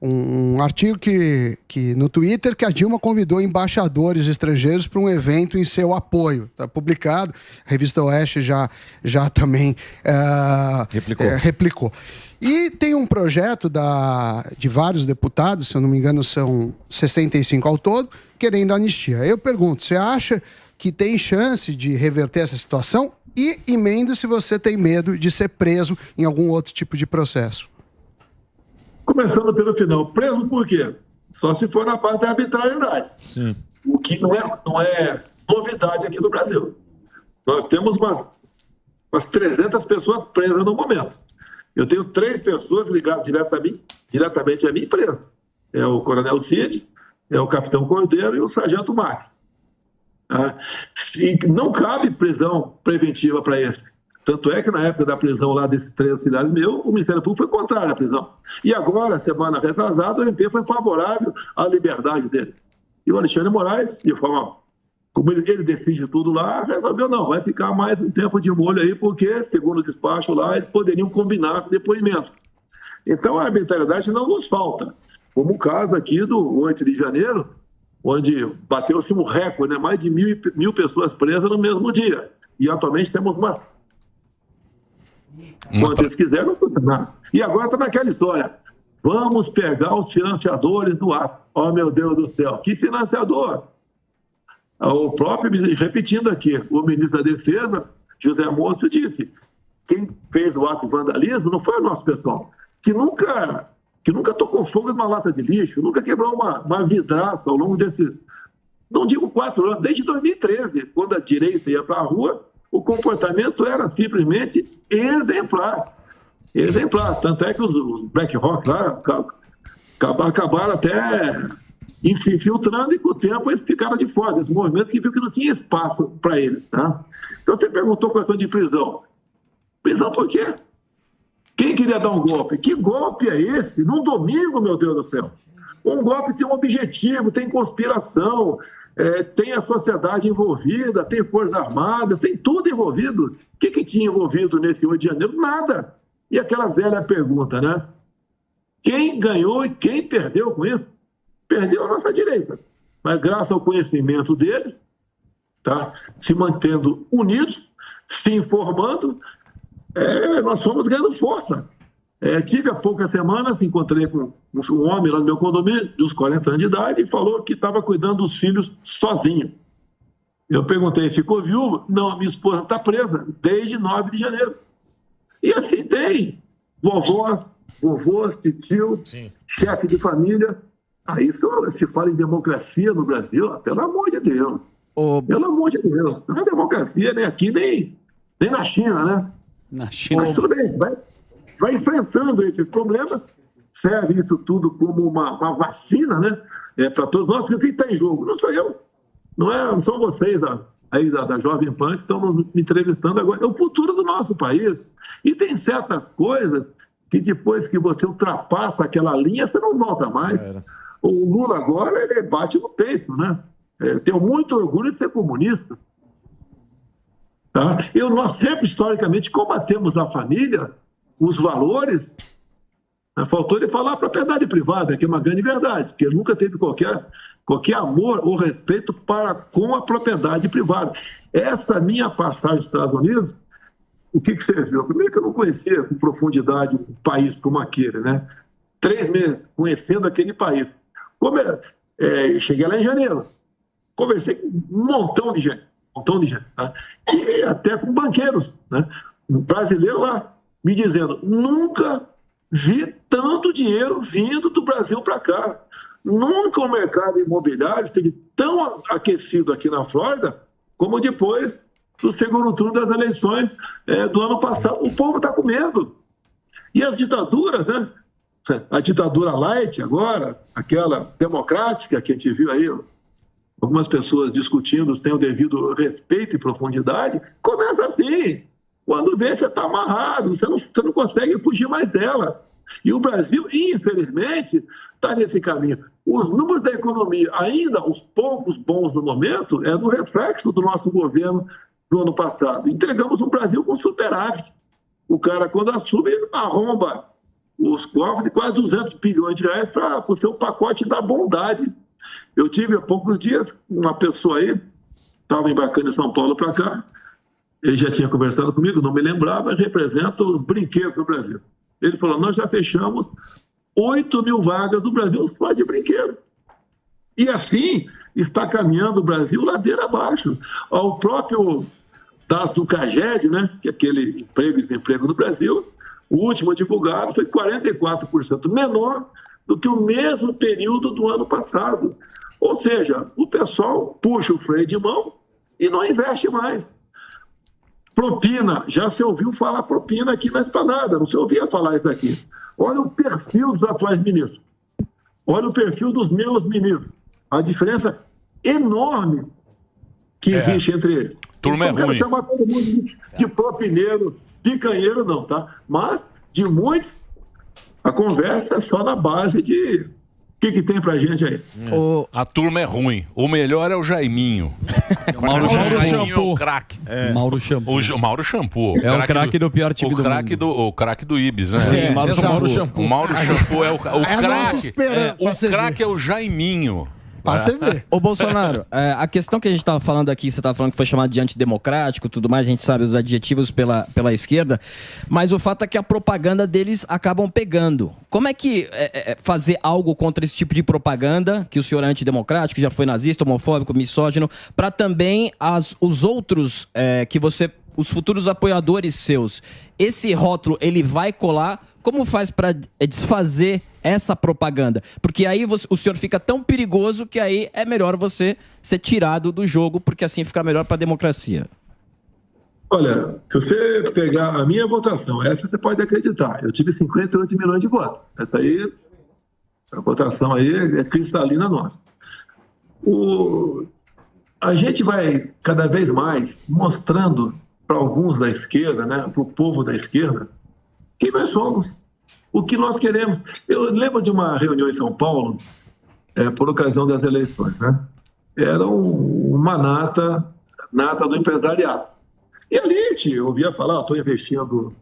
E: um artigo que no Twitter que a Dilma convidou embaixadores estrangeiros para um evento em seu apoio. Está publicado. A revista Oeste já também replicou. E tem um projeto de vários deputados, se eu não me engano são 65 ao todo, querendo anistia. Eu pergunto, você acha que tem chance de reverter essa situação? E emenda se você tem medo de ser preso em algum outro tipo de processo.
C: Começando pelo final, preso por quê? Só se for na parte da arbitrariedade.
F: Sim.
C: O que não é novidade aqui no Brasil. Nós temos umas 300 pessoas presas no momento. Eu tenho 3 pessoas ligadas diretamente à minha empresa. É o Coronel Cid, é o Capitão Cordeiro e o Sargento Max. Não cabe prisão preventiva para esse. Tanto é que na época da prisão lá desses 3 auxiliares meus, o Ministério Público foi contrário à prisão. E agora, semana retrasada, o MP foi favorável à liberdade dele. E o Alexandre Moraes, de forma como ele decide tudo lá, resolveu não, vai ficar mais um tempo de molho aí, porque, segundo o despacho lá, eles poderiam combinar com depoimento. Então, a arbitrariedade não nos falta. Como o caso aqui do 8 de janeiro, onde bateu-se um recorde, né? Mais de mil pessoas presas no mesmo dia. E atualmente temos quanto eles quiseram, não. E agora está naquela história. Vamos pegar os financiadores do ato. Oh, meu Deus do céu, que financiador? O próprio, repetindo aqui, o ministro da Defesa, José Moço, disse: quem fez o ato de vandalismo não foi o nosso pessoal, que nunca tocou fogo numa lata de lixo, nunca quebrou uma vidraça ao longo desses, não digo 4 anos, desde 2013, quando a direita ia para a rua, o comportamento era simplesmente exemplar. Tanto é que os Black Rock lá acabaram até se infiltrando, e com o tempo eles ficaram de fora desse movimento, que viu que não tinha espaço para eles. Tá? Então você perguntou a questão de prisão. Prisão por quê? Quem queria dar um golpe? Que golpe é esse? Num domingo, meu Deus do céu. Um golpe tem um objetivo, tem conspiração, tem a sociedade envolvida, tem Forças Armadas, tem tudo envolvido. O que tinha envolvido nesse 8 de janeiro? Nada. E aquela velha pergunta, né? Quem ganhou e quem perdeu com isso? Perdeu a nossa direita. Mas graças ao conhecimento deles, tá? Se mantendo unidos, se informando, nós fomos ganhando força. Tive há poucas semanas, encontrei com um homem lá no meu condomínio, de uns 40 anos de idade, e falou que estava cuidando dos filhos sozinho. Eu perguntei, ficou viúva? Não, minha esposa está presa desde 9 de janeiro. E assim tem vovôs, tio, chefe de família. Aí se fala em democracia no Brasil, pelo amor de Deus. Pelo amor de Deus. Não é democracia nem aqui, nem na China, né?
B: Na China.
C: Mas tudo bem, vai enfrentando esses problemas, serve isso tudo como uma vacina, né? Para todos nós, porque o que está em jogo? Não sou eu, não são vocês aí da Jovem Pan que estão me entrevistando agora. É o futuro do nosso país. E tem certas coisas que depois que você ultrapassa aquela linha, você não volta mais. O Lula agora, ele bate no peito, né? Tenho muito orgulho de ser comunista. Tá? Nós sempre, historicamente, combatemos a família, os valores. Faltou ele falar a propriedade privada, que é uma grande verdade, que ele nunca teve qualquer amor ou respeito com a propriedade privada. Essa minha passagem nos Estados Unidos, o que serviu? Primeiro que eu não conhecia com profundidade um país como aquele, né? 3 meses conhecendo aquele país. Cheguei lá em janeiro, conversei com um montão de gente, tá? E até com banqueiros, né? Um brasileiro lá, me dizendo, nunca vi tanto dinheiro vindo do Brasil para cá. Nunca o mercado imobiliário esteve tão aquecido aqui na Flórida como depois do segundo turno das eleições do ano passado. O povo está com medo. E as ditaduras, né? A ditadura light agora, aquela democrática que a gente viu aí, algumas pessoas discutindo sem o devido respeito e profundidade, começa assim. Quando vê, você está amarrado, você não consegue fugir mais dela. E o Brasil, infelizmente, está nesse caminho. Os números da economia, ainda os poucos bons no momento, é no reflexo do nosso governo do ano passado. Entregamos um Brasil com superávit. O cara, quando assume, arromba os cofres de quase 200 bilhões de reais para o seu pacote da bondade. Eu tive há poucos dias uma pessoa aí, estava embarcando em São Paulo para cá, ele já tinha conversado comigo, não me lembrava, representa os brinquedos do Brasil. Ele falou, nós já fechamos 8 mil vagas do Brasil só de brinquedo. E assim está caminhando o Brasil ladeira abaixo. O próprio dados do CAGED, né, que é aquele emprego e desemprego no Brasil, o último divulgado foi 44% menor do que o mesmo período do ano passado. Ou seja, o pessoal puxa o freio de mão e não investe mais. Propina, já se ouviu falar propina aqui na Esplanada, não se ouvia falar isso aqui. Olha o perfil dos atuais ministros. Olha o perfil dos meus ministros. A diferença enorme que existe entre eles.
A: Turma
C: não quero
A: ruim.
C: chamar todo mundo de propineiro, picanheiro não, tá? Mas, de muitos, a conversa é só na base de... O que tem pra gente aí?
A: A turma é ruim. O melhor é o Jaiminho.
B: Mauro
A: Jaiminho é o craque.
B: Mauro Shampoo.
A: O Mauro Shampoo.
B: É o craque do pior time do mundo.
A: O craque do Ibis, né?
F: Sim, Mauro Shampoo.
A: O Mauro Shampoo é o craque. O
E: você
A: craque é o Jaiminho.
E: Pra você ver.
H: Ô, Bolsonaro, a questão que a gente tava falando aqui, você tava falando que foi chamado de antidemocrático e tudo mais, a gente sabe os adjetivos pela esquerda, mas o fato é que a propaganda deles acabam pegando. Como é que fazer algo contra esse tipo de propaganda, que o senhor é antidemocrático, já foi nazista, homofóbico, misógino, para também os outros, os futuros apoiadores seus, esse rótulo, ele vai colar? Como faz para desfazer essa propaganda? Porque aí o senhor fica tão perigoso que aí é melhor você ser tirado do jogo, porque assim fica melhor para a democracia.
C: Olha, se você pegar a minha votação, essa você pode acreditar. Eu tive 58 milhões de votos. Essa votação aí é cristalina nossa. A gente vai cada vez mais mostrando para alguns da esquerda, né, para o povo da esquerda, quem nós somos, o que nós queremos. Eu lembro de uma reunião em São Paulo, por ocasião das eleições, né? Era uma nata do empresariado. E ali a gente ouvia falar, estou investindo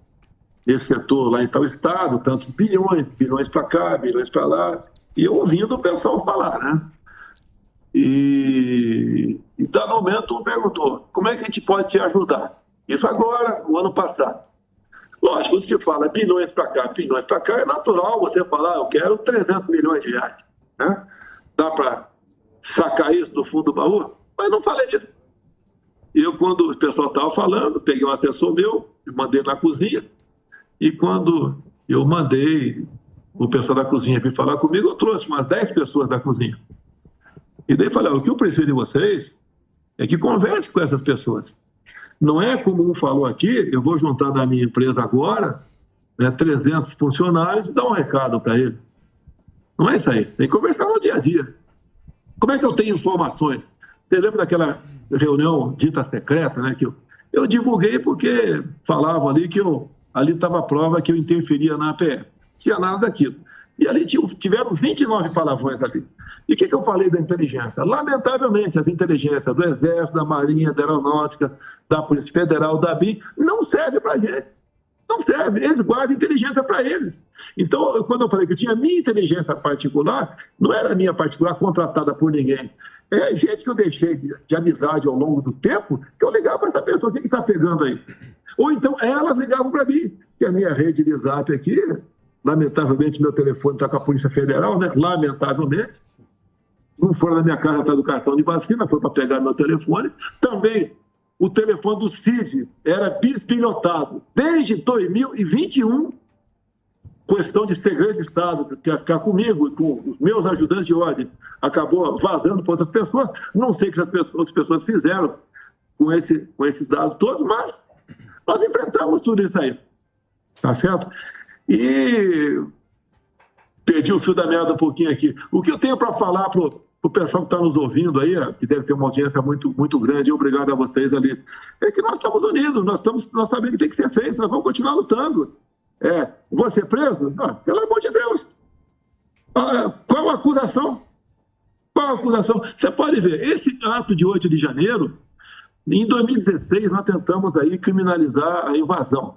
C: nesse setor lá em tal estado, tantos bilhões para cá, bilhões para lá, e eu ouvindo o pessoal falar, né? E dado momento um perguntou, como é que a gente pode te ajudar? Isso agora, no ano passado. Lógico, se fala bilhões para cá, é natural você falar, eu quero 300 milhões de reais. Né? Dá para sacar isso do fundo do baú? Mas não falei isso. E eu, quando o pessoal estava falando, peguei um assessor meu, mandei na cozinha, e quando eu mandei o pessoal da cozinha vir falar comigo, eu trouxe umas 10 pessoas da cozinha. E daí falei, o que eu preciso de vocês é que converse com essas pessoas. Não é como um falou aqui, eu vou juntar da minha empresa agora, 300 funcionários e dar um recado para ele. Não é isso aí, tem que conversar no dia a dia. Como é que eu tenho informações? Você lembra daquela reunião dita secreta, né? Que eu divulguei porque falavam ali que ali estava a prova que eu interferia na APF. Não tinha nada daquilo. E ali tiveram 29 palavrões ali. E o que eu falei da inteligência? Lamentavelmente, as inteligências do Exército, da Marinha, da Aeronáutica, da Polícia Federal, da BIM, não serve para a gente. Não serve. Eles guardam inteligência para eles. Então, quando eu falei que eu tinha minha inteligência particular, não era minha particular contratada por ninguém. É gente que eu deixei de amizade ao longo do tempo, que eu ligava para essa pessoa, o que está pegando aí? Ou então, elas ligavam para mim, que a minha rede de zap aqui, lamentavelmente, meu telefone está com a Polícia Federal, né? Lamentavelmente. Não foram na minha casa atrás do cartão de vacina, foi para pegar meu telefone. Também o telefone do CID era bispilhotado. Desde 2021, questão de segredo de Estado, que ia ficar comigo e com os meus ajudantes de ordem, acabou vazando para outras pessoas. Não sei o que as outras pessoas fizeram com esses dados todos, mas nós enfrentamos tudo isso aí. Tá certo? E perdi o fio da meada um pouquinho aqui. O que eu tenho para falar para o pessoal que está nos ouvindo aí, que deve ter uma audiência muito, muito grande, e obrigado a vocês ali, é que nós estamos unidos, nós sabemos que tem que ser feito, nós vamos continuar lutando. Vou ser preso? Não, pelo amor de Deus. Qual a acusação? Qual a acusação? Você pode ver, esse ato de 8 de janeiro, em 2016, nós tentamos aí criminalizar a invasão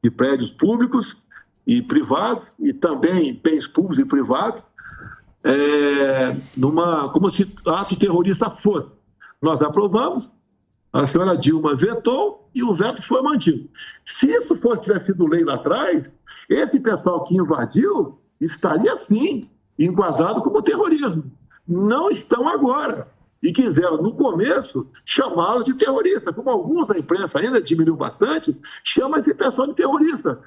C: de prédios públicos e privados, e também bens públicos e privados, como se ato terrorista fosse. Nós aprovamos, a senhora Dilma vetou e o veto foi mantido. Se isso tivesse sido lei lá atrás, esse pessoal que invadiu estaria, sim, enquadrado como terrorismo. Não estão agora. E quiseram, no começo, chamá-los de terrorista, como alguns da imprensa ainda diminuiu bastante, chama esse pessoal de terrorista.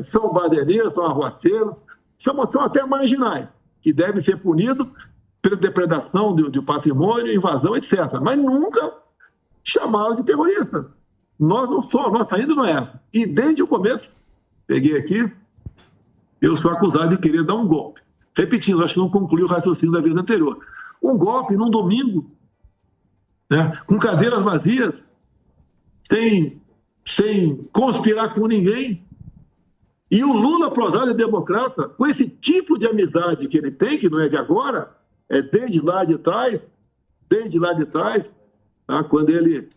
C: São baderneiros, são arruaceiros, são até marginais, que devem ser punidos pela depredação de patrimônio, invasão, etc. Mas nunca chamá-los de terroristas. Nós não somos, nossa ainda não é essa. E desde o começo, peguei aqui, eu sou acusado de querer dar um golpe. Repetindo, acho que não concluí o raciocínio da vez anterior. Um golpe num domingo, né, com cadeiras vazias, sem conspirar com ninguém. E o Lula, prosário democrata, com esse tipo de amizade que ele tem, que não é de agora, é desde lá de trás, tá, quando ele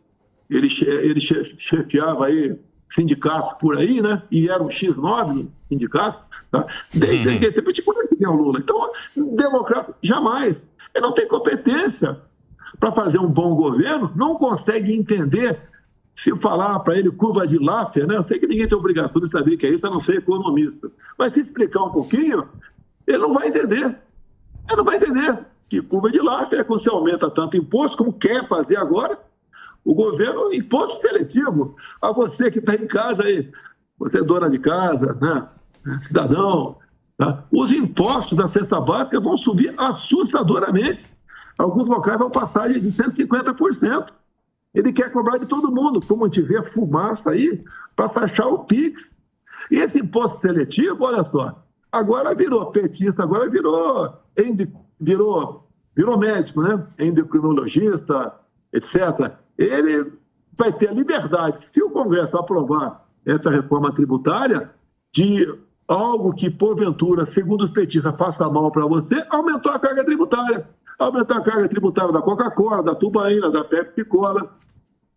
C: chefiava aí sindicatos por aí, né, e era um X9 sindicato, tá, desde aquele tempo a gente conhece quem é o Lula. Então, democrata, jamais. Ele não tem competência para fazer um bom governo, não consegue entender. Se falar para ele curva de Laffer, né? Eu sei que ninguém tem obrigação de saber que é isso, a não ser economista. Mas se explicar um pouquinho, ele não vai entender. Ele não vai entender que curva de Laffer é quando você aumenta tanto imposto, como quer fazer agora, o governo, imposto seletivo. A você que está em casa aí, você é dona de casa, né? Cidadão, tá? Os impostos da cesta básica vão subir assustadoramente. Alguns locais vão passar de 150%. Ele quer cobrar de todo mundo, como tiver fumaça aí, para taxar o PIX. E esse imposto seletivo, olha só, agora virou petista, agora virou médico, né? Endocrinologista, etc. Ele vai ter a liberdade, se o Congresso aprovar essa reforma tributária, de algo que, porventura, segundo os petistas, faça mal para você, aumentou a carga tributária. Aumentar a carga tributária da Coca-Cola, da Tubaína, da Pepsi-Cola,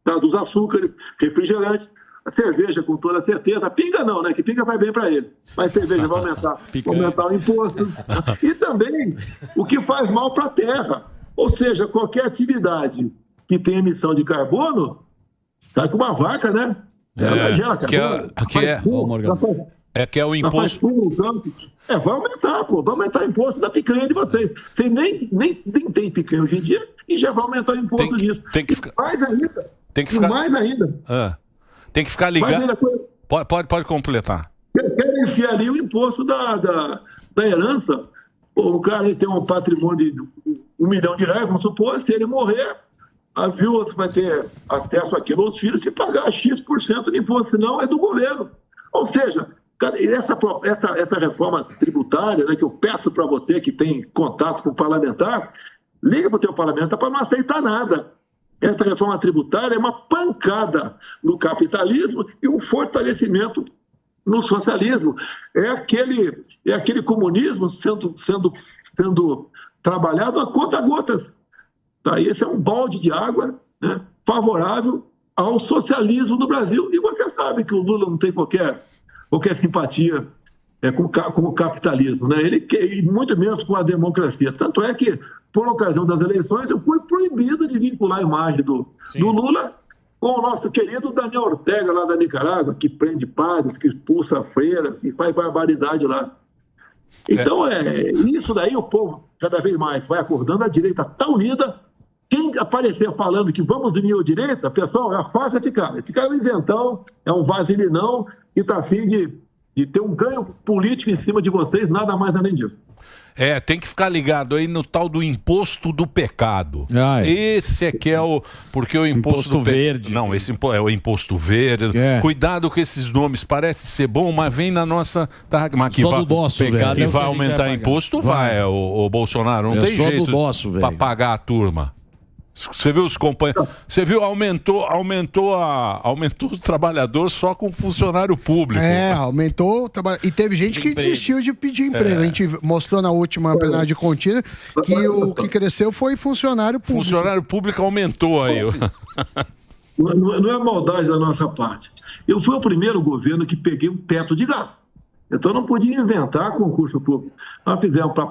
C: tá, dos açúcares, refrigerantes, a cerveja com toda certeza, pinga não, né, que pinga vai bem para ele, mas cerveja vai aumentar o imposto, e também o que faz mal para a terra, ou seja, qualquer atividade que tem emissão de carbono, tá com uma vaca, né, ela gera carbono,
A: que é o imposto.
C: Vai aumentar, pô. Vai aumentar o imposto da picanha de vocês. Vocês nem tem picanha hoje em dia e já vai aumentar o imposto disso.
A: Tem que ficar...
C: Mais ainda.
A: Tem que ficar ligado. Pode completar.
C: Querem enfiar ali o imposto da herança. Pô, o cara tem um patrimônio de R$1 milhão, vamos supor, se ele morrer, a viúva vai ter acesso àquilo, os filhos, se pagar X% de imposto, senão é do governo. Ou seja, essa reforma tributária, né, que eu peço para você que tem contato com o parlamentar, liga para o teu parlamentar para não aceitar nada. Essa reforma tributária é uma pancada no capitalismo e um fortalecimento no socialismo. É aquele comunismo sendo trabalhado a conta-gotas. Tá? E esse é um balde de água, né, favorável ao socialismo no Brasil. E você sabe que o Lula não tem qualquer simpatia com o capitalismo, né? Ele quer, muito menos com a democracia. Tanto é que, por ocasião das eleições, eu fui proibido de vincular a imagem do Lula com o nosso querido Daniel Ortega, lá da Nicarágua, que prende padres, que expulsa freiras, que faz barbaridade lá. Então, isso daí o povo, cada vez mais, vai acordando, a direita está unida. Quem aparecer falando que vamos unir a direita, pessoal, afasta esse cara. Esse cara é um isentão, é um vaselinão, e está afim de de ter um ganho político em cima de vocês, nada mais além disso.
A: Tem que ficar ligado aí no tal do imposto do pecado. Esse é que é o... Porque o imposto
F: verde.
A: Não, esse é o imposto verde. Cuidado com esses nomes. Parece ser bom, mas vem na nossa... Mas que
F: só
A: vai,
F: do nosso,
A: pecado
F: velho.
A: que vai aumentar imposto, vai. O Bolsonaro. Não tem
F: só
A: jeito
F: do nosso, velho.
A: pra pagar a turma. Você viu os companheiros? Você viu, aumentou o trabalhador só com funcionário público.
E: Aumentou. E teve gente que desistiu de pedir emprego. A gente mostrou na última plenária de contínuo que o que cresceu foi funcionário público.
A: Funcionário público aumentou aí.
C: Não é maldade da nossa parte. Eu fui o primeiro governo que peguei um teto de gasto. Então não podia inventar concurso público. Nós fizemos para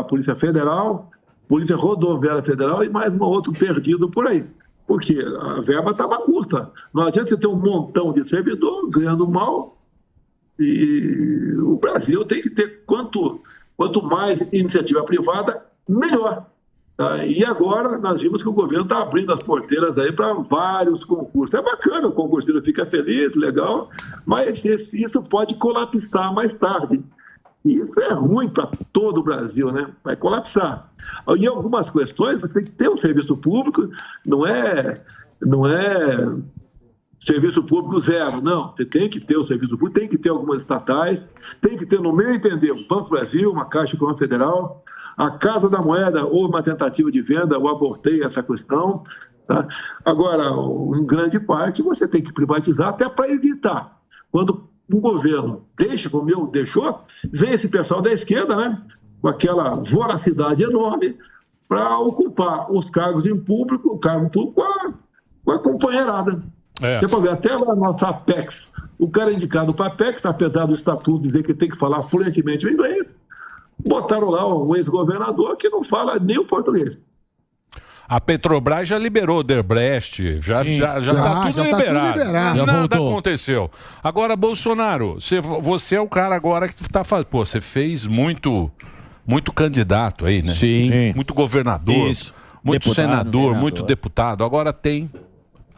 C: a Polícia Federal, Polícia Rodoviária Federal e mais um outro perdido por aí. Porque a verba estava curta. Não adianta você ter um montão de servidor ganhando mal. E o Brasil tem que ter quanto mais iniciativa privada, melhor. Tá? E agora nós vimos que o governo está abrindo as porteiras aí para vários concursos. É bacana, o concurseiro fica feliz, legal, mas isso pode colapsar mais tarde. E isso é ruim para todo o Brasil, né? Vai colapsar. Em algumas questões, você tem que ter um serviço público, não é serviço público zero, não. Você tem que ter o serviço público, tem que ter algumas estatais, tem que ter, no meu entender, um Banco Brasil, uma Caixa Econômica Federal, a Casa da Moeda, ou uma tentativa de venda, eu abortei essa questão. Tá? Agora, em grande parte, você tem que privatizar até para evitar. Quando o governo deixa, como eu deixou, vem esse pessoal da esquerda, né, com aquela voracidade enorme para ocupar os cargos em público, o cargo público com a companheirada. Você pode ver, até lá na nossa Apex, o cara indicado para a Apex, apesar do estatuto dizer que tem que falar fluentemente o inglês, botaram lá um ex-governador que não fala nem o português.
A: A Petrobras já liberou o Debrecht, já está tudo liberado. Nada aconteceu. Agora, Bolsonaro, você é o cara agora que está fazendo... Pô, você fez muito candidato aí, né?
F: Sim.
A: Muito governador, muito deputado, senador, muito deputado. Agora tem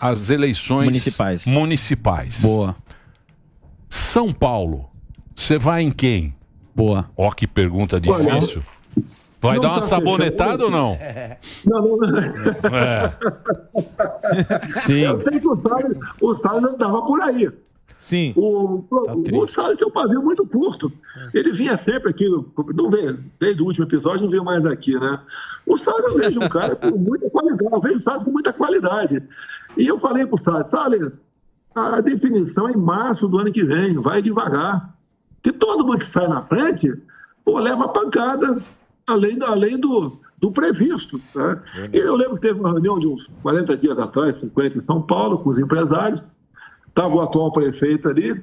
A: as eleições municipais.
F: Boa.
A: São Paulo, você vai em quem?
F: Boa.
A: Ó, que pergunta difícil. Vai dar uma sabonetada ou não?
C: Não.
F: Sim.
C: Eu sei que o Salles não estava por aí.
F: Sim.
C: O Salles tem um pavio muito curto. Ele vinha sempre aqui, não veio, desde o último episódio, não veio mais aqui, né? O Salles eu vejo um cara com muita qualidade, eu vejo o Salles com muita qualidade. E eu falei para o Salles, a definição é em março do ano que vem, vai devagar. Que todo mundo que sai na frente, leva pancada. Além do previsto. Né? Eu lembro que teve uma reunião de uns 40 dias atrás, 50, em São Paulo, com os empresários. Estava o atual prefeito ali,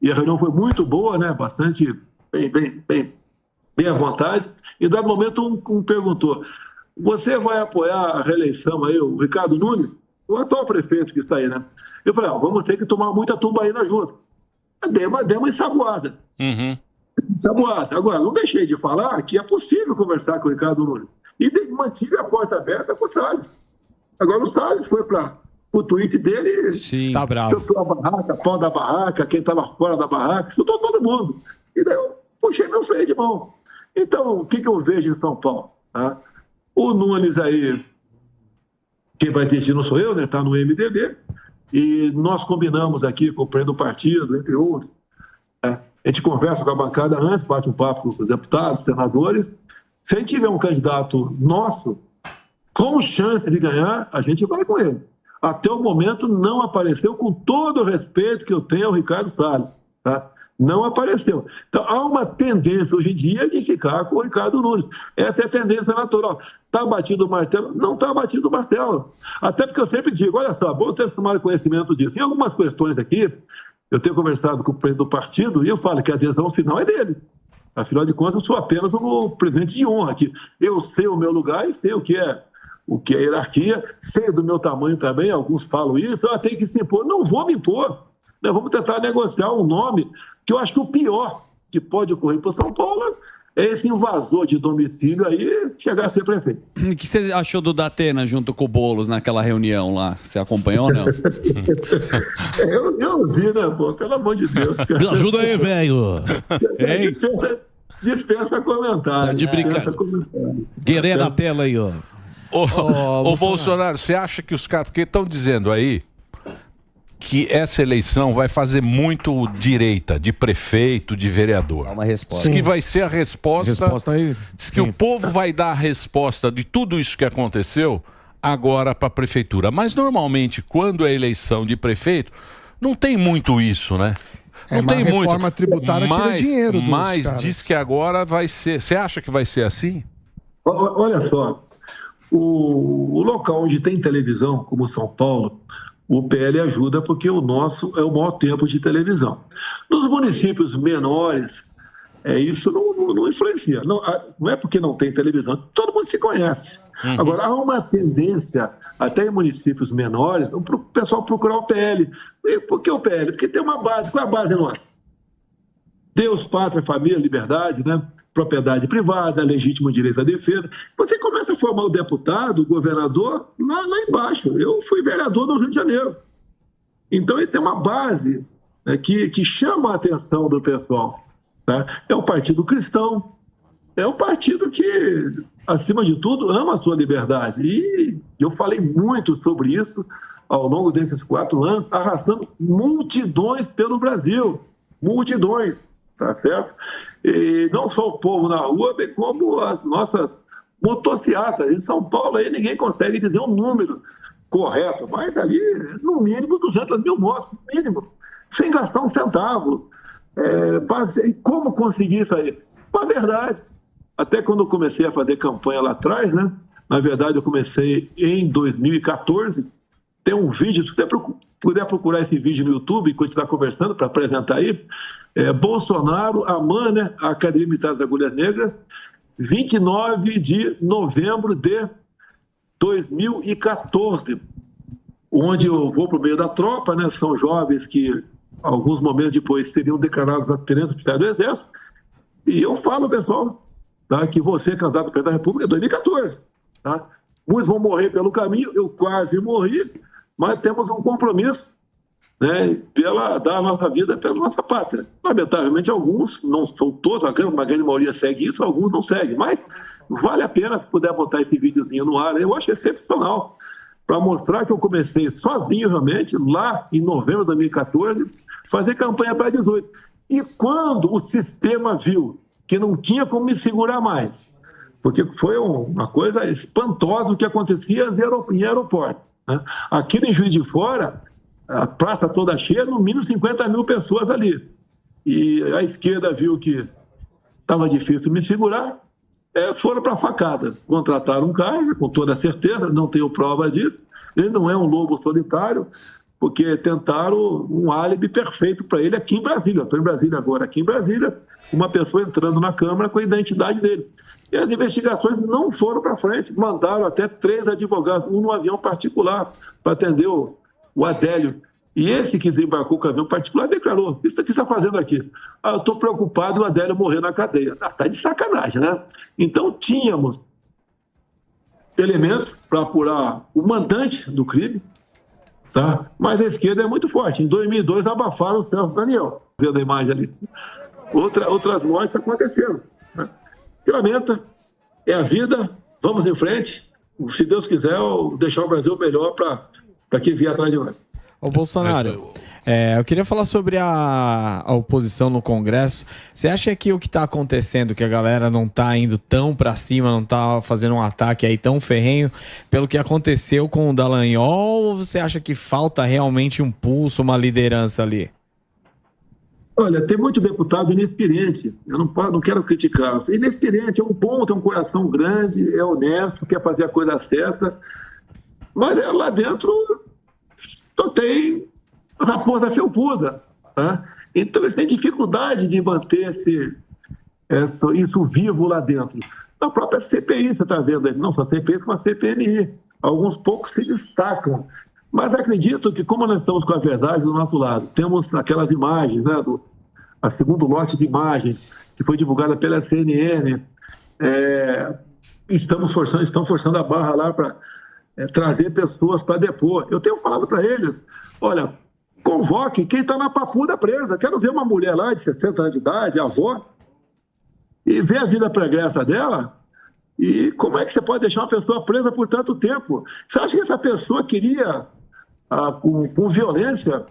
C: e a reunião foi muito boa, né? Bastante bem à vontade. E, dado momento, um perguntou: você vai apoiar a reeleição aí, o Ricardo Nunes? O atual prefeito que está aí, né? Eu falei: vamos ter que tomar muita tubaína junto. Dei uma ensaboada. Agora, não deixei de falar que é possível conversar com o Ricardo Nunes. E mantive a porta aberta com o Salles. Agora o Salles foi para o tweet dele.
F: Sim, tá bravo.
C: Chutou a barraca, pau da barraca, quem estava fora da barraca, chutou todo mundo. E daí eu puxei meu freio de mão. Então, o que eu vejo em São Paulo? Tá? O Nunes aí, quem vai decidir não sou eu, né? Está no MDB. E nós combinamos aqui com o presidente do partido, entre outros. A gente conversa com a bancada antes, bate um papo com os deputados, senadores. Se a gente tiver um candidato nosso, com chance de ganhar, a gente vai com ele. Até o momento não apareceu, com todo o respeito que eu tenho ao Ricardo Salles. Tá? Não apareceu. Então, há uma tendência hoje em dia de ficar com o Ricardo Nunes. Essa é a tendência natural. Está batido o martelo? Não está batido o martelo. Até porque eu sempre digo, olha só, bom ter tomado conhecimento disso. Em algumas questões aqui, eu tenho conversado com o presidente do partido e eu falo que a adesão final é dele. Afinal de contas, eu sou apenas um presidente de honra aqui. Eu sei o meu lugar e sei o que é hierarquia, sei do meu tamanho também, alguns falam isso, eu tenho que se impor. Não vou me impor. Nós vamos tentar negociar um nome que eu acho que o pior que pode ocorrer para São Paulo esse invasor de domicílio aí chegar a ser prefeito.
B: O que você achou do Datena junto com o Boulos naquela reunião lá? Você acompanhou ou não?
C: Eu vi, né, pô? Pelo amor de Deus.
F: Me ajuda aí, velho.
C: Dispensa comentário.
F: Tá de brincadeira. Guerreiro na tela aí, ó.
A: Ô, Bolsonaro, você acha que os caras... Porque estão dizendo aí que essa eleição vai fazer muito direita, de prefeito, de vereador.
H: Dá uma resposta.
A: Diz que vai ser a resposta
F: aí.
A: Diz que o povo vai dar a resposta de tudo isso que aconteceu agora para a prefeitura. Mas normalmente, quando é eleição de prefeito, não tem muito isso, né? Não tem muito.
E: A reforma tributária tira dinheiro dos
A: Mas
E: caras.
A: diz que agora vai ser... Você acha que vai ser assim?
C: Olha só, o local onde tem televisão, como São Paulo, o PL ajuda porque o nosso é o maior tempo de televisão. Nos municípios menores, isso não influencia. Não é porque não tem televisão, todo mundo se conhece. Agora, há uma tendência, até em municípios menores, o pessoal procurar o PL. E por que o PL? Porque tem uma base. Qual é a base nossa? Deus, pátria, família, liberdade, né? Propriedade privada, legítimo direito à defesa. Você começa a formar o deputado, o governador, lá embaixo. Eu fui vereador no Rio de Janeiro. Então, ele tem uma base, né, que chama a atenção do pessoal. Tá? É um partido cristão, é um partido que, acima de tudo, ama a sua liberdade. E eu falei muito sobre isso ao longo desses 4 anos, arrastando multidões pelo Brasil. Multidões, tá certo? E não só o povo na rua, bem como as nossas motocicletas. Em São Paulo, aí ninguém consegue dizer um número correto, mas ali, no mínimo, 200 mil motos, no mínimo, sem gastar um centavo. E como conseguir isso aí? Com a verdade. Até quando eu comecei a fazer campanha lá atrás, né? Na verdade, eu comecei em 2014. Tem um vídeo, se você puder procurar esse vídeo no YouTube, enquanto está conversando, para apresentar aí. Bolsonaro, a MAN, né? A Academia Militar das Agulhas Negras, 29 de novembro de 2014, onde eu vou para o meio da tropa, né? São jovens que, alguns momentos depois, seriam declarados aspirantes oficiais do Exército, e eu falo, pessoal, tá, que você, candidato ao presidente da República, em 2014, tá? Muitos vão morrer pelo caminho, eu quase morri, mas temos um compromisso, né, dar a nossa vida pela nossa pátria. Lamentavelmente, alguns, não são todos, uma grande maioria segue isso, alguns não seguem, mas vale a pena se puder botar esse videozinho no ar, eu acho excepcional, para mostrar que eu comecei sozinho, realmente, lá em novembro de 2014, fazer campanha para 18. E quando o sistema viu que não tinha como me segurar mais, porque foi uma coisa espantosa o que acontecia em aeroporto, né? Aqui em Juiz de Fora, a praça toda cheia, no mínimo 50 mil pessoas ali. E a esquerda viu que estava difícil me segurar, foram para a facada. Contrataram um cara, com toda certeza, não tenho prova disso. Ele não é um lobo solitário, porque tentaram um álibi perfeito para ele aqui em Brasília. Estou em Brasília agora. Aqui em Brasília, uma pessoa entrando na Câmara com a identidade dele. E as investigações não foram para frente. Mandaram até 3 advogados, um no avião particular, para atender o Adélio. E esse que desembarcou com o avião particular declarou: isso que está fazendo aqui? Eu estou preocupado em o Adélio morrer na cadeia. Está de sacanagem, né? Então, tínhamos elementos para apurar o mandante do crime, tá? Mas a esquerda é muito forte. Em 2002, abafaram o Celso Daniel. Vendo a imagem ali. Outras mortes aconteceram, né? Que lamenta, é a vida, vamos em frente. Se Deus quiser, deixar o Brasil melhor para quem vier atrás de nós.
I: Ô Bolsonaro, eu queria falar sobre a oposição no Congresso. Você acha que o que está acontecendo, que a galera não está indo tão para cima, não está fazendo um ataque aí tão ferrenho pelo que aconteceu com o Dallagnol, ou você acha que falta realmente um pulso, uma liderança ali?
C: Olha, tem muito deputado inexperiente, eu não quero criticar. Inexperiente, é um bom, tem um coração grande, é honesto, quer fazer a coisa certa, mas lá dentro só tem raposa felpuda, tá? Então eles têm dificuldade de manter isso vivo lá dentro. Na própria CPI, você está vendo aí, não só a CPI, como a CPMI. Alguns poucos se destacam. Mas acredito que, como nós estamos com a verdade do nosso lado, temos aquelas imagens, né, a segundo lote de imagens, que foi divulgada pela CNN. Estão forçando a barra lá para trazer pessoas para depor. Eu tenho falado para eles, olha, convoque quem está na papuda presa. Quero ver uma mulher lá de 60 anos de idade, avó, e ver a vida pregressa dela. E como é que você pode deixar uma pessoa presa por tanto tempo? Você acha que essa pessoa queria, com violência,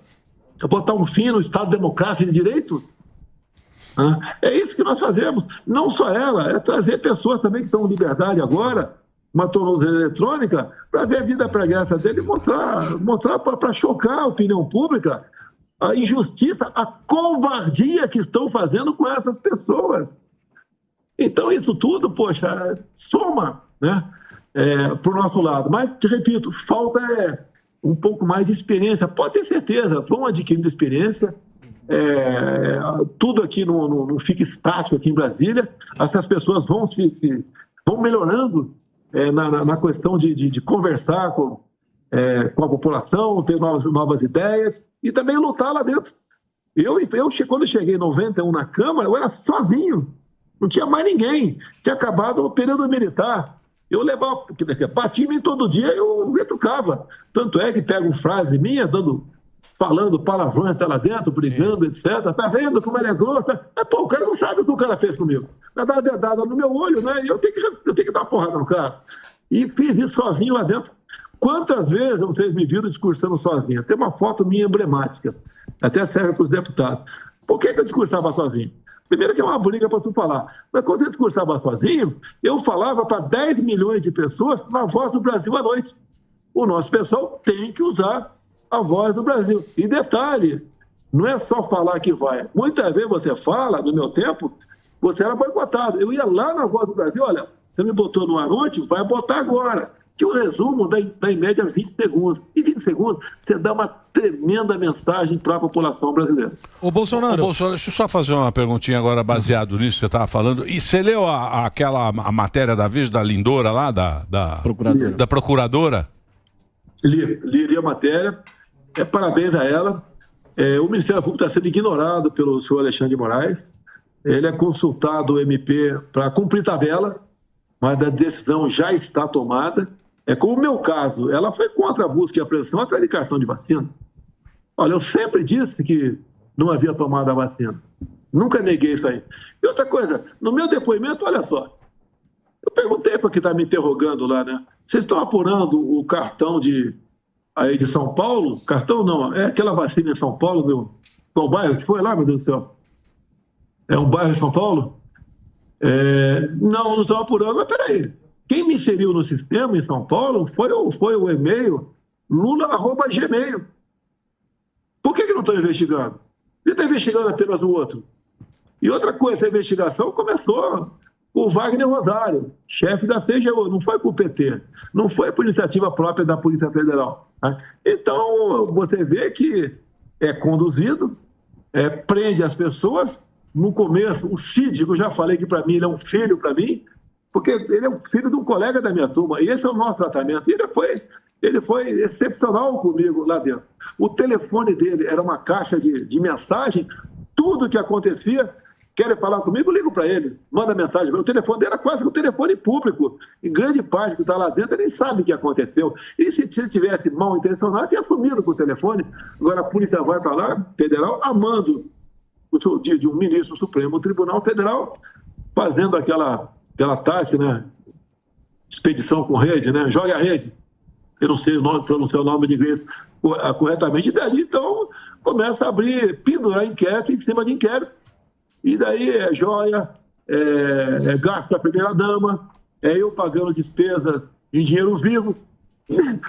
C: botar um fim no Estado Democrático de Direito? É isso que nós fazemos. Não só ela, é trazer pessoas também que estão em liberdade agora, uma tornozeleira eletrônica, para ver a vida pregressa dele e mostrar para chocar a opinião pública a injustiça, a covardia que estão fazendo com essas pessoas. Então, isso tudo, poxa, soma, né, para o nosso lado. Mas, te repito, falta um pouco mais de experiência. Pode ter certeza, vão adquirindo experiência. Tudo aqui não fica estático aqui em Brasília. Essas pessoas vão melhorando na questão de conversar com a população, ter novas ideias e também lutar lá dentro. Quando eu cheguei em 91 na Câmara, eu era sozinho. Não tinha mais ninguém. Tinha acabado o período militar. Eu levava, batia em mim todo dia, eu retrucava. Tanto é que pego frase minha, falando palavrão até lá dentro, brigando, etc. Tá vendo como ele é grosso? O cara não sabe o que o cara fez comigo. Vai dar uma dedada no meu olho, né? E eu tenho que dar uma porrada no cara. E fiz isso sozinho lá dentro. Quantas vezes vocês me viram discursando sozinho? Tem uma foto minha emblemática. Até serve para os deputados. Por que eu discursava sozinho? Primeiro que é uma briga para tu falar. Mas quando eu discursava sozinho, eu falava para 10 milhões de pessoas na Voz do Brasil à noite. O nosso pessoal tem que usar a Voz do Brasil. E detalhe, não é só falar que vai. Muitas vezes você fala, no meu tempo, você era boicotado. Eu ia lá na Voz do Brasil, olha, você me botou no ar ontem, vai botar agora. Que o resumo dá em média 20 segundos. E 20 segundos, você dá uma tremenda mensagem para a população brasileira.
F: Ô, Bolsonaro,
A: deixa eu só fazer uma perguntinha agora baseado nisso que você estava falando. E você leu a matéria da Veja, da Lindora lá, da procuradora?
C: Li a matéria. Parabéns a ela. O Ministério Público está sendo ignorado pelo senhor Alexandre de Moraes. Ele é consultado o MP para cumprir tabela, mas a decisão já está tomada. Como o meu caso, ela foi contra a busca e apreensão atrás de cartão de vacina. Olha, eu sempre disse que não havia tomado a vacina. Nunca neguei isso aí. E outra coisa, no meu depoimento, olha só, eu perguntei para quem está me interrogando lá, né? Vocês estão apurando o cartão de São Paulo? Cartão não, é aquela vacina em São Paulo, qual bairro que foi lá, meu Deus do céu? É um bairro de São Paulo? Não estão apurando, mas peraí. Quem me inseriu no sistema em São Paulo foi o e-mail lula@gmail. Por que não estão investigando? Ele está investigando apenas o outro. E outra coisa, a investigação começou com o Wagner Rosário, chefe da CGU, não foi com o PT, não foi por iniciativa própria da Polícia Federal. Tá? Então, você vê que é conduzido, prende as pessoas. No começo, o Cid, que eu já falei que para mim ele é um filho para mim, porque ele é um filho de um colega da minha turma, e esse é o nosso tratamento. E ele foi excepcional comigo lá dentro. O telefone dele era uma caixa de mensagem, tudo que acontecia, querem falar comigo, eu ligo para ele, manda mensagem. O telefone dele era quase um telefone público. Em grande parte que está lá dentro, ele nem sabe o que aconteceu. E se ele tivesse mal intencionado, tinha sumido com o telefone. Agora a polícia vai para lá, federal, amando de um ministro do Supremo Tribunal Federal, fazendo aquela tática, né? Expedição com rede, né? Joga a rede. Eu não sei pronunciar o nome de inglês corretamente. E dali, então, começa a pendurar inquérito em cima de inquérito. E daí é joia, gasto da primeira-dama, eu pagando despesas em dinheiro vivo.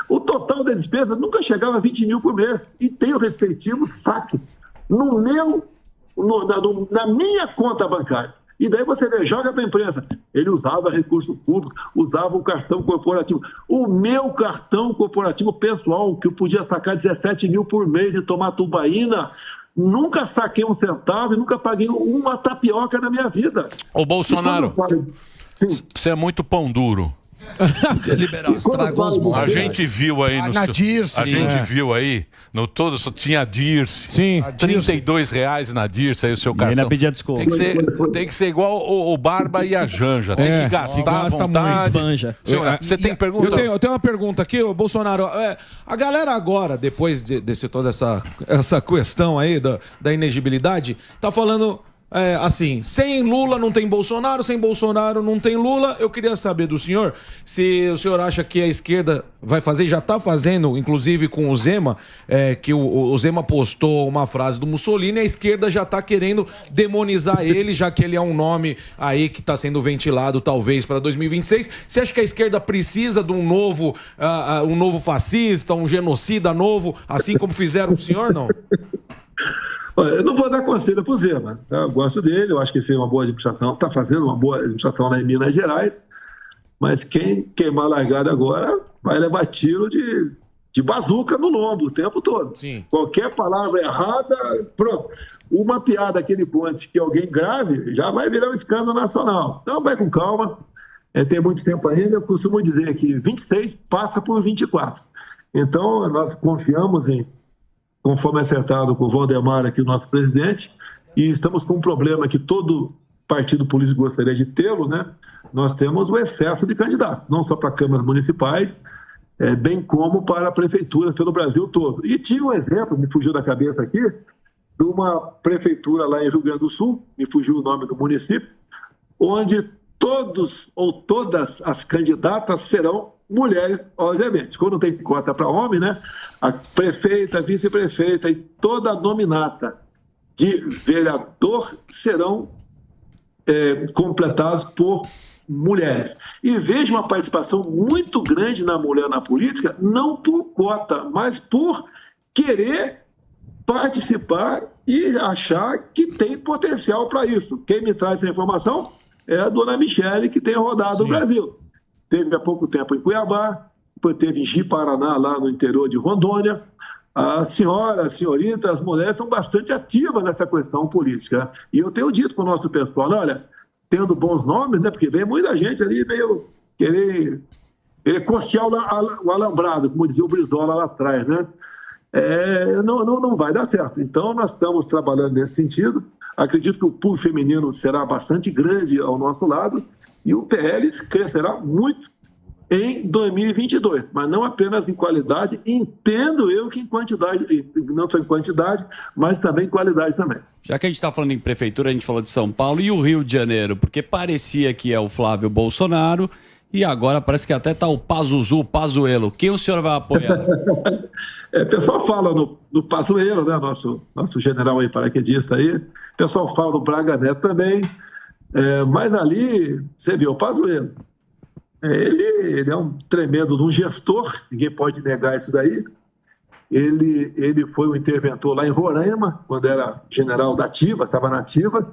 C: O total das despesas nunca chegava a 20 mil por mês. E tem o respectivo saque na minha conta bancária. E daí você vê, joga para a imprensa. Ele usava recurso público, usava o cartão corporativo. O meu cartão corporativo pessoal, que eu podia sacar 17 mil por mês e tomar tubaína, nunca saquei um centavo e nunca paguei uma tapioca na minha vida.
A: Ô Bolsonaro, você é muito pão duro.
B: Podia liberar
A: A gente viu aí no
E: na Dirce.
A: A gente viu aí no todo só tinha a Dirce.
F: Sim.
A: R$32 na Dirce aí o seu cartão.
B: ainda pedia desconto.
A: Tem que ser igual o Barba e a Janja. Tem que gastar à vontade. Senhora, você tem pergunta?
F: Eu tenho uma pergunta aqui, ô Bolsonaro. A galera agora, depois desse toda essa questão aí da inegibilidade, tá falando assim, sem Lula não tem Bolsonaro, sem Bolsonaro não tem Lula. Eu queria saber do senhor se o senhor acha que a esquerda vai fazer, já está fazendo, inclusive com o Zema, que o Zema postou uma frase do Mussolini, a esquerda já está querendo demonizar ele, já que ele é um nome aí que está sendo ventilado talvez para 2026. Você acha que a esquerda precisa de um novo fascista, um genocida novo, assim como fizeram o senhor, não?
C: Eu não vou dar conselho para o Zema. Eu gosto dele, eu acho que fez uma boa administração, está fazendo uma boa administração lá em Minas Gerais, mas quem queimar a largada agora vai levar tiro de bazuca no lombo o tempo todo.
F: Sim.
C: Qualquer palavra errada, pronto. Uma piada aquele ponte que alguém grave já vai virar um escândalo nacional. Então vai com calma, tem muito tempo ainda. Eu costumo dizer que 26 passa por 24. Então nós confiamos conforme acertado com o Valdemar aqui, o nosso presidente, e estamos com um problema que todo partido político gostaria de tê-lo, né? Nós temos o excesso de candidatos, não só para câmaras municipais, bem como para prefeituras pelo Brasil todo. E tinha um exemplo, me fugiu da cabeça aqui, de uma prefeitura lá em Rio Grande do Sul, me fugiu o nome do município, onde todos ou todas as candidatas serão mulheres, obviamente. Quando tem cota para homem, né? A prefeita, a vice-prefeita e toda a nominata de vereador serão completados por mulheres. E vejo uma participação muito grande na mulher na política, não por cota, mas por querer participar e achar que tem potencial para isso. Quem me traz essa informação é a dona Michele, que tem rodado o Brasil. Teve há pouco tempo em Cuiabá, depois teve em Ji-Paraná, lá no interior de Rondônia. As senhoritas, as mulheres estão bastante ativas nessa questão política. E eu tenho dito para o nosso pessoal, olha, tendo bons nomes, né, porque vem muita gente ali meio querer costear o alambrado, como dizia o Brizola lá atrás, né? Não vai dar certo. Então, nós estamos trabalhando nesse sentido. Acredito que o público feminino será bastante grande ao nosso lado, e o PL crescerá muito em 2022, mas não apenas em qualidade, entendo eu que em quantidade, não só em quantidade, mas também em qualidade também.
B: Já que a gente está falando em prefeitura, a gente falou de São Paulo e o Rio de Janeiro, porque parecia que é o Flávio Bolsonaro e agora parece que até está o Pazuzu, Pazuello. Quem o senhor vai apoiar?
C: O pessoal fala no Pazuello, né, nosso general aí, paraquedista aí, o pessoal fala do Braga Neto também. Mas ali, você vê, o Pazuello, ele é um tremendo um gestor, ninguém pode negar isso daí. Ele foi um interventor lá em Roraima, quando era general da Ativa, estava na Ativa,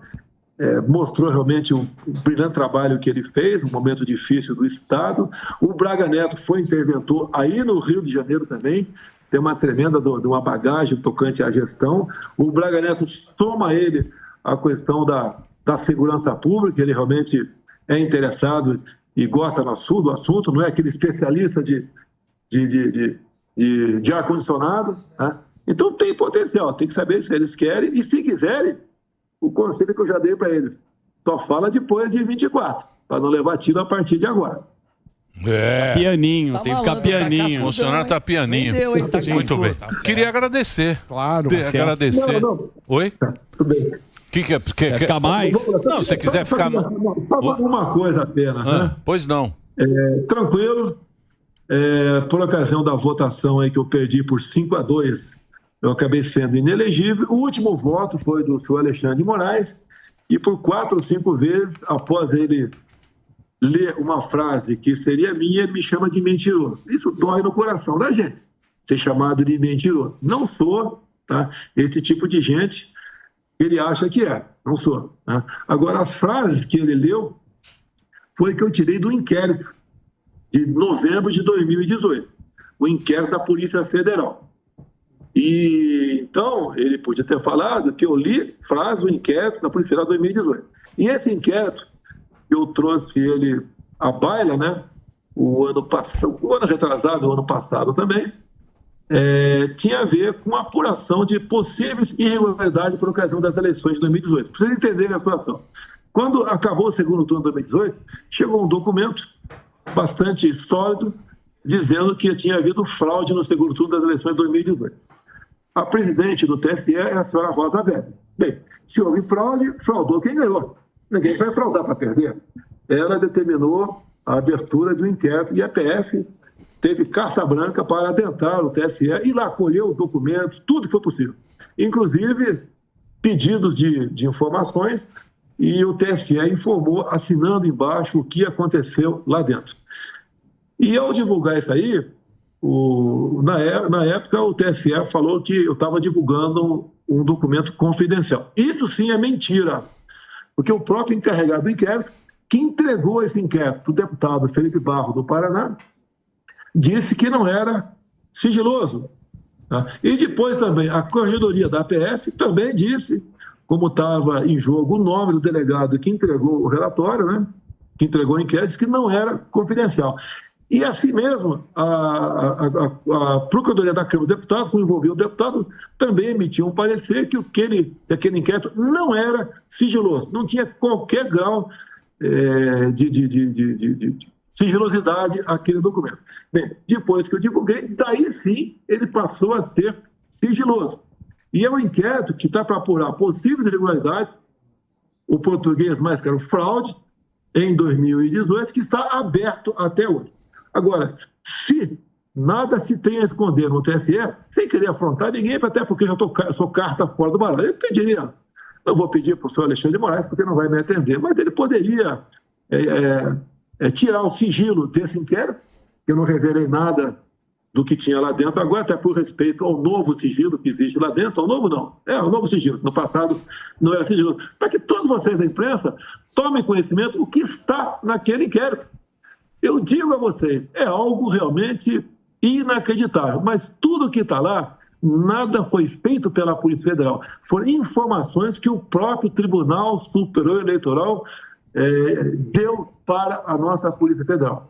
C: mostrou realmente o brilhante trabalho que ele fez, um momento difícil do Estado. O Braga Neto foi interventor aí no Rio de Janeiro também, tem uma tremenda de uma bagagem tocante à gestão. O Braga Neto soma ele a questão da segurança pública, ele realmente é interessado e gosta do assunto, não é aquele especialista de ar-condicionado, né? Então tem potencial, tem que saber se eles querem, e se quiserem, o conselho que eu já dei para eles, só fala depois de 24, para não levar tiro a partir de agora.
B: Pianinho, tem que ficar pianinho.
A: O Bolsonaro tá pianinho. Muito bem. Queria agradecer.
E: Claro.
A: Agradecer.
C: Não.
A: Oi?
C: Tudo bem.
A: Quer
B: ficar mais?
A: Não, se você quiser ficar mais.
C: Uma coisa apenas, né?
A: Pois não.
C: Tranquilo. Por ocasião da votação aí que eu perdi por 5-2, eu acabei sendo inelegível. O último voto foi do senhor Alexandre de Moraes, e por 4 ou 5 vezes, após ele ler uma frase que seria minha, ele me chama de mentiroso. Isso dói no coração da gente, ser chamado de mentiroso. Não sou, tá? Esse tipo de gente, ele acha que não sou. Tá? Agora, as frases que ele leu foi que eu tirei do inquérito de novembro de 2018, o inquérito da Polícia Federal. E então, ele podia ter falado que eu li frase do inquérito da Polícia Federal de 2018. E esse inquérito, eu trouxe ele à baila, né? o ano retrasado, o ano passado também, tinha a ver com a apuração de possíveis irregularidades por ocasião das eleições de 2018. Para vocês entenderem a situação. Quando acabou o segundo turno de 2018, chegou um documento bastante sólido dizendo que tinha havido fraude no segundo turno das eleições de 2018. A presidente do TSE é a senhora Rosa Weber. Bem, se houve fraude, fraudou quem ganhou. Ninguém vai fraudar para perder. Ela determinou a abertura de um inquérito e a PF teve carta branca para adentrar o TSE e lá colheu documentos, tudo que foi possível. Inclusive pedidos de informações, e o TSE informou, assinando embaixo, o que aconteceu lá dentro. E ao divulgar isso aí, na época o TSE falou que eu estava divulgando um documento confidencial. Isso sim é mentira, porque o próprio encarregado do inquérito, que entregou esse inquérito para o deputado Felipe Barro do Paraná, disse que não era sigiloso. Tá? E depois também a Corregedoria da APF também disse, como estava em jogo o nome do delegado que entregou o relatório, né, que entregou o inquérito, disse que não era confidencial. E assim mesmo, a Procuradoria da Câmara dos Deputados, que envolveu o deputado, também emitiu um parecer que aquele inquérito não era sigiloso, não tinha qualquer grau de sigilosidade aquele documento. Bem, depois que eu divulguei, daí sim ele passou a ser sigiloso. E é um inquérito que está para apurar possíveis irregularidades, o português mais caro, fraude, em 2018, que está aberto até hoje. Agora, se nada se tem a esconder no TSE, sem querer afrontar ninguém, até porque eu sou carta fora do baralho, eu pediria, não vou pedir para o senhor Alexandre de Moraes, porque não vai me atender, mas ele poderia tirar o sigilo desse inquérito, eu não revelei nada do que tinha lá dentro, agora até por respeito ao novo sigilo que existe lá dentro, ao novo não, o novo sigilo, no passado não era sigilo, para que todos vocês da imprensa tomem conhecimento do que está naquele inquérito. Eu digo a vocês, é algo realmente inacreditável, mas tudo que está lá, nada foi feito pela Polícia Federal. Foram informações que o próprio Tribunal Superior Eleitoral deu para a nossa Polícia Federal.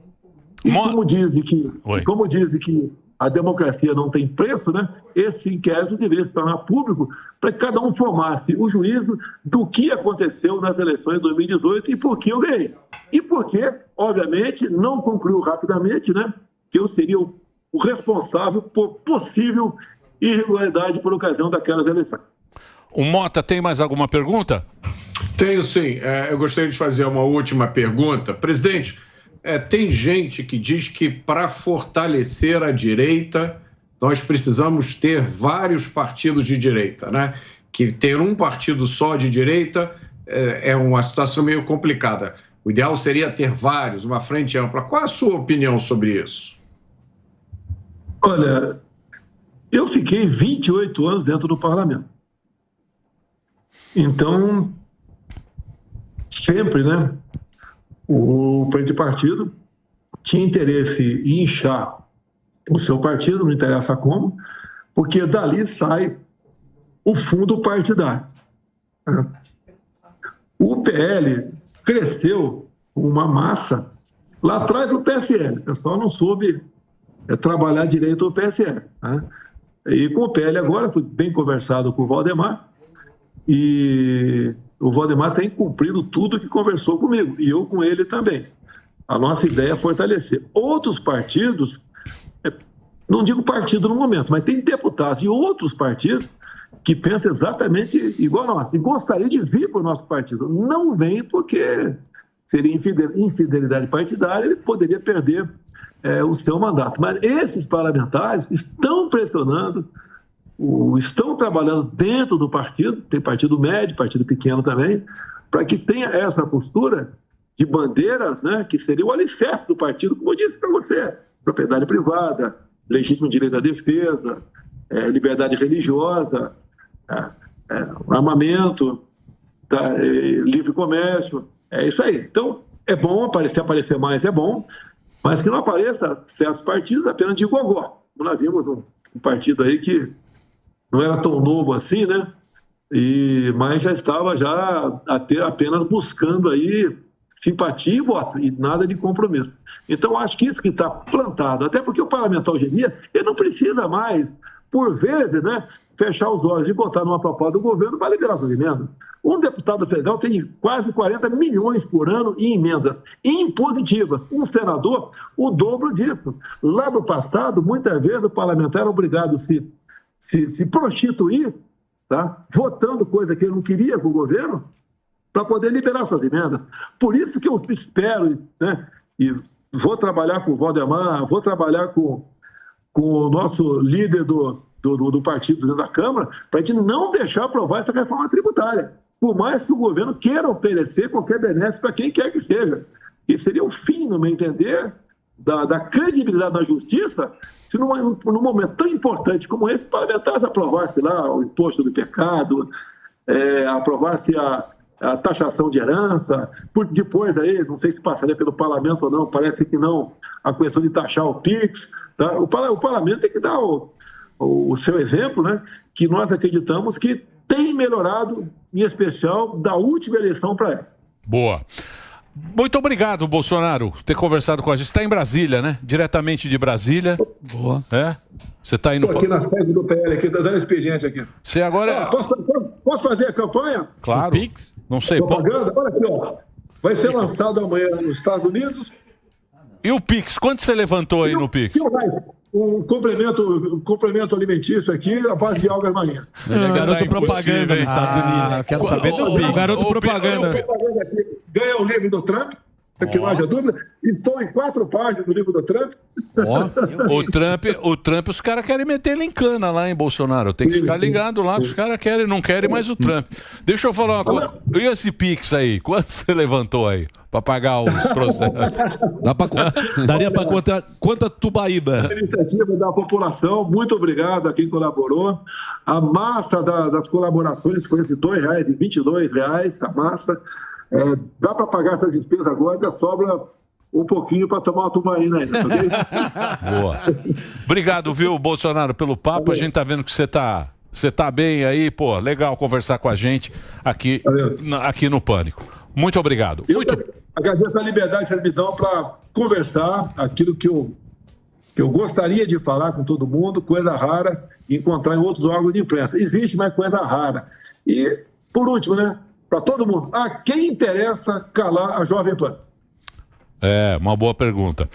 C: E como dizem que a democracia não tem preço, né? Esse inquérito deveria se tornar público para que cada um formasse o juízo do que aconteceu nas eleições de 2018 e por que eu ganhei. E por que, obviamente, não concluiu rapidamente, né? Que eu seria o responsável por possível irregularidade por ocasião daquelas eleições.
A: O Mota tem mais alguma pergunta?
D: Tenho sim. Eu gostaria de fazer uma última pergunta. Presidente, tem gente que diz que para fortalecer a direita, nós precisamos ter vários partidos de direita, né? Que ter um partido só de direita é uma situação meio complicada. O ideal seria ter vários, uma frente ampla. Qual a sua opinião sobre isso?
C: Olha, eu fiquei 28 anos dentro do parlamento. Então, sempre, né? O presidente de partido tinha interesse em inchar o seu partido, não interessa como, porque dali sai o fundo partidário. O PL cresceu uma massa lá atrás do PSL, o pessoal não soube trabalhar direito o PSL. Né? E com o PL agora, fui bem conversado com o Valdemar, e o Valdemar tem cumprido tudo que conversou comigo, e eu com ele também. A nossa ideia é fortalecer. Outros partidos, não digo partido no momento, mas tem deputados e outros partidos que pensam exatamente igual a nós, e gostaria de vir para o nosso partido. Não vem porque seria infidelidade partidária, ele poderia perder o seu mandato. Mas esses parlamentares estão pressionando, estão trabalhando dentro do partido, tem partido médio, partido pequeno também, para que tenha essa postura de bandeira, né, que seria o alicerce do partido, como eu disse para você, propriedade privada, legítimo direito à defesa, liberdade religiosa, armamento, livre comércio, é isso aí. Então, é bom aparecer mais, é bom, mas que não apareça certos partidos apenas de gogó. Nós vimos um partido aí que não era tão novo assim, né? Mas já estava apenas buscando aí simpatia e voto, e nada de compromisso. Então, acho que isso que está plantado, até porque o parlamentar hoje em dia, ele não precisa mais, por vezes, né, fechar os olhos e botar numa proposta do governo para liberar suas emendas. Um deputado federal tem quase 40 milhões por ano em emendas impositivas. Um senador, o dobro disso. Lá no passado, muitas vezes, o parlamentar era obrigado a se prostituir, tá? Votando coisa que ele não queria com o governo, para poder liberar suas emendas. Por isso que eu espero, né, e vou trabalhar com o Valdemar, vou trabalhar com o nosso líder do partido dentro da Câmara, para a gente não deixar aprovar essa reforma tributária, por mais que o governo queira oferecer qualquer benefício para quem quer que seja. E seria o fim, no meu entender, da credibilidade da justiça, se num momento tão importante como esse, parlamentares aprovasse lá o imposto do pecado, aprovasse a taxação de herança, depois aí, não sei se passaria pelo parlamento ou não, parece que não, a questão de taxar o PIX, tá? O parlamento tem que dar o seu exemplo, né, que nós acreditamos que tem melhorado, em especial, da última eleição para essa.
A: Boa. Muito obrigado, Bolsonaro, por ter conversado com a gente. Você está em Brasília, né? Diretamente de Brasília.
F: Boa.
A: Você está indo...
C: Estou aqui na sede do PL, aqui, dando expediente aqui.
A: Você agora...
C: Posso fazer a campanha?
A: Claro.
F: Pix?
A: Não sei.
C: Propaganda? Olha aqui, ó. Vai ser lançado amanhã nos Estados Unidos.
A: E o Pix? Quanto você levantou aí no Pix?
C: Um complemento alimentício aqui, a base de algas marinhas.
F: Garoto propaganda nos Estados Unidos.
I: Quero saber do Pix.
F: Garoto propaganda.
C: Ganha o livro do Trump, que não haja dúvida. Estou em 4 páginas do livro do Trump.
A: O Trump, os caras querem meter ele em cana lá, hein, Bolsonaro? Tem que ficar ligado lá, que os caras querem, não querem mais o Trump. Deixa eu falar uma coisa. E esse Pix aí? Quanto você levantou aí? Pra pagar os processos?
F: Daria pra quanta tubaíba?
C: A iniciativa da população, muito obrigado a quem colaborou. A massa das colaborações foi de R$ 2,22, a massa. Dá para pagar essas despesas agora, ainda sobra um pouquinho para tomar uma tubaína ainda, ok?
A: Boa. Obrigado, viu, Bolsonaro, pelo papo. A gente tá vendo que você tá bem aí, pô, legal conversar com a gente aqui no Pânico. Muito obrigado.
C: Eu agradeço a liberdade que vocês me dão para conversar aquilo que eu gostaria de falar com todo mundo, coisa rara, e encontrar em outros órgãos de imprensa. Existe, mas coisa rara. E, por último, né, para todo mundo, a quem interessa calar a Jovem Pan?
A: Uma boa pergunta.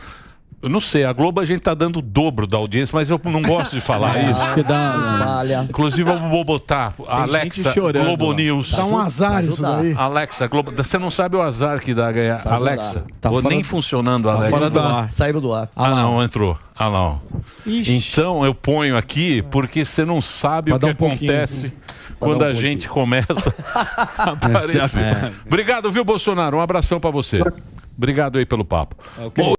A: Eu não sei, a Globo a gente tá dando o dobro da audiência, mas eu não gosto de falar isso.
G: Que dá,
A: Inclusive eu vou botar a Alexa Globo News.
E: Tá um azar isso daí.
A: Alexa, Globo, você não sabe o azar que dá ganhar. Alexa, nem funcionando a Alexa.
G: Fora do ar. Saiu do ar.
A: Não, entrou. Não. Então eu ponho aqui porque você não sabe o que acontece quando a gente começa a aparecer. Obrigado, viu, Bolsonaro? Um abração pra você. Obrigado aí pelo papo.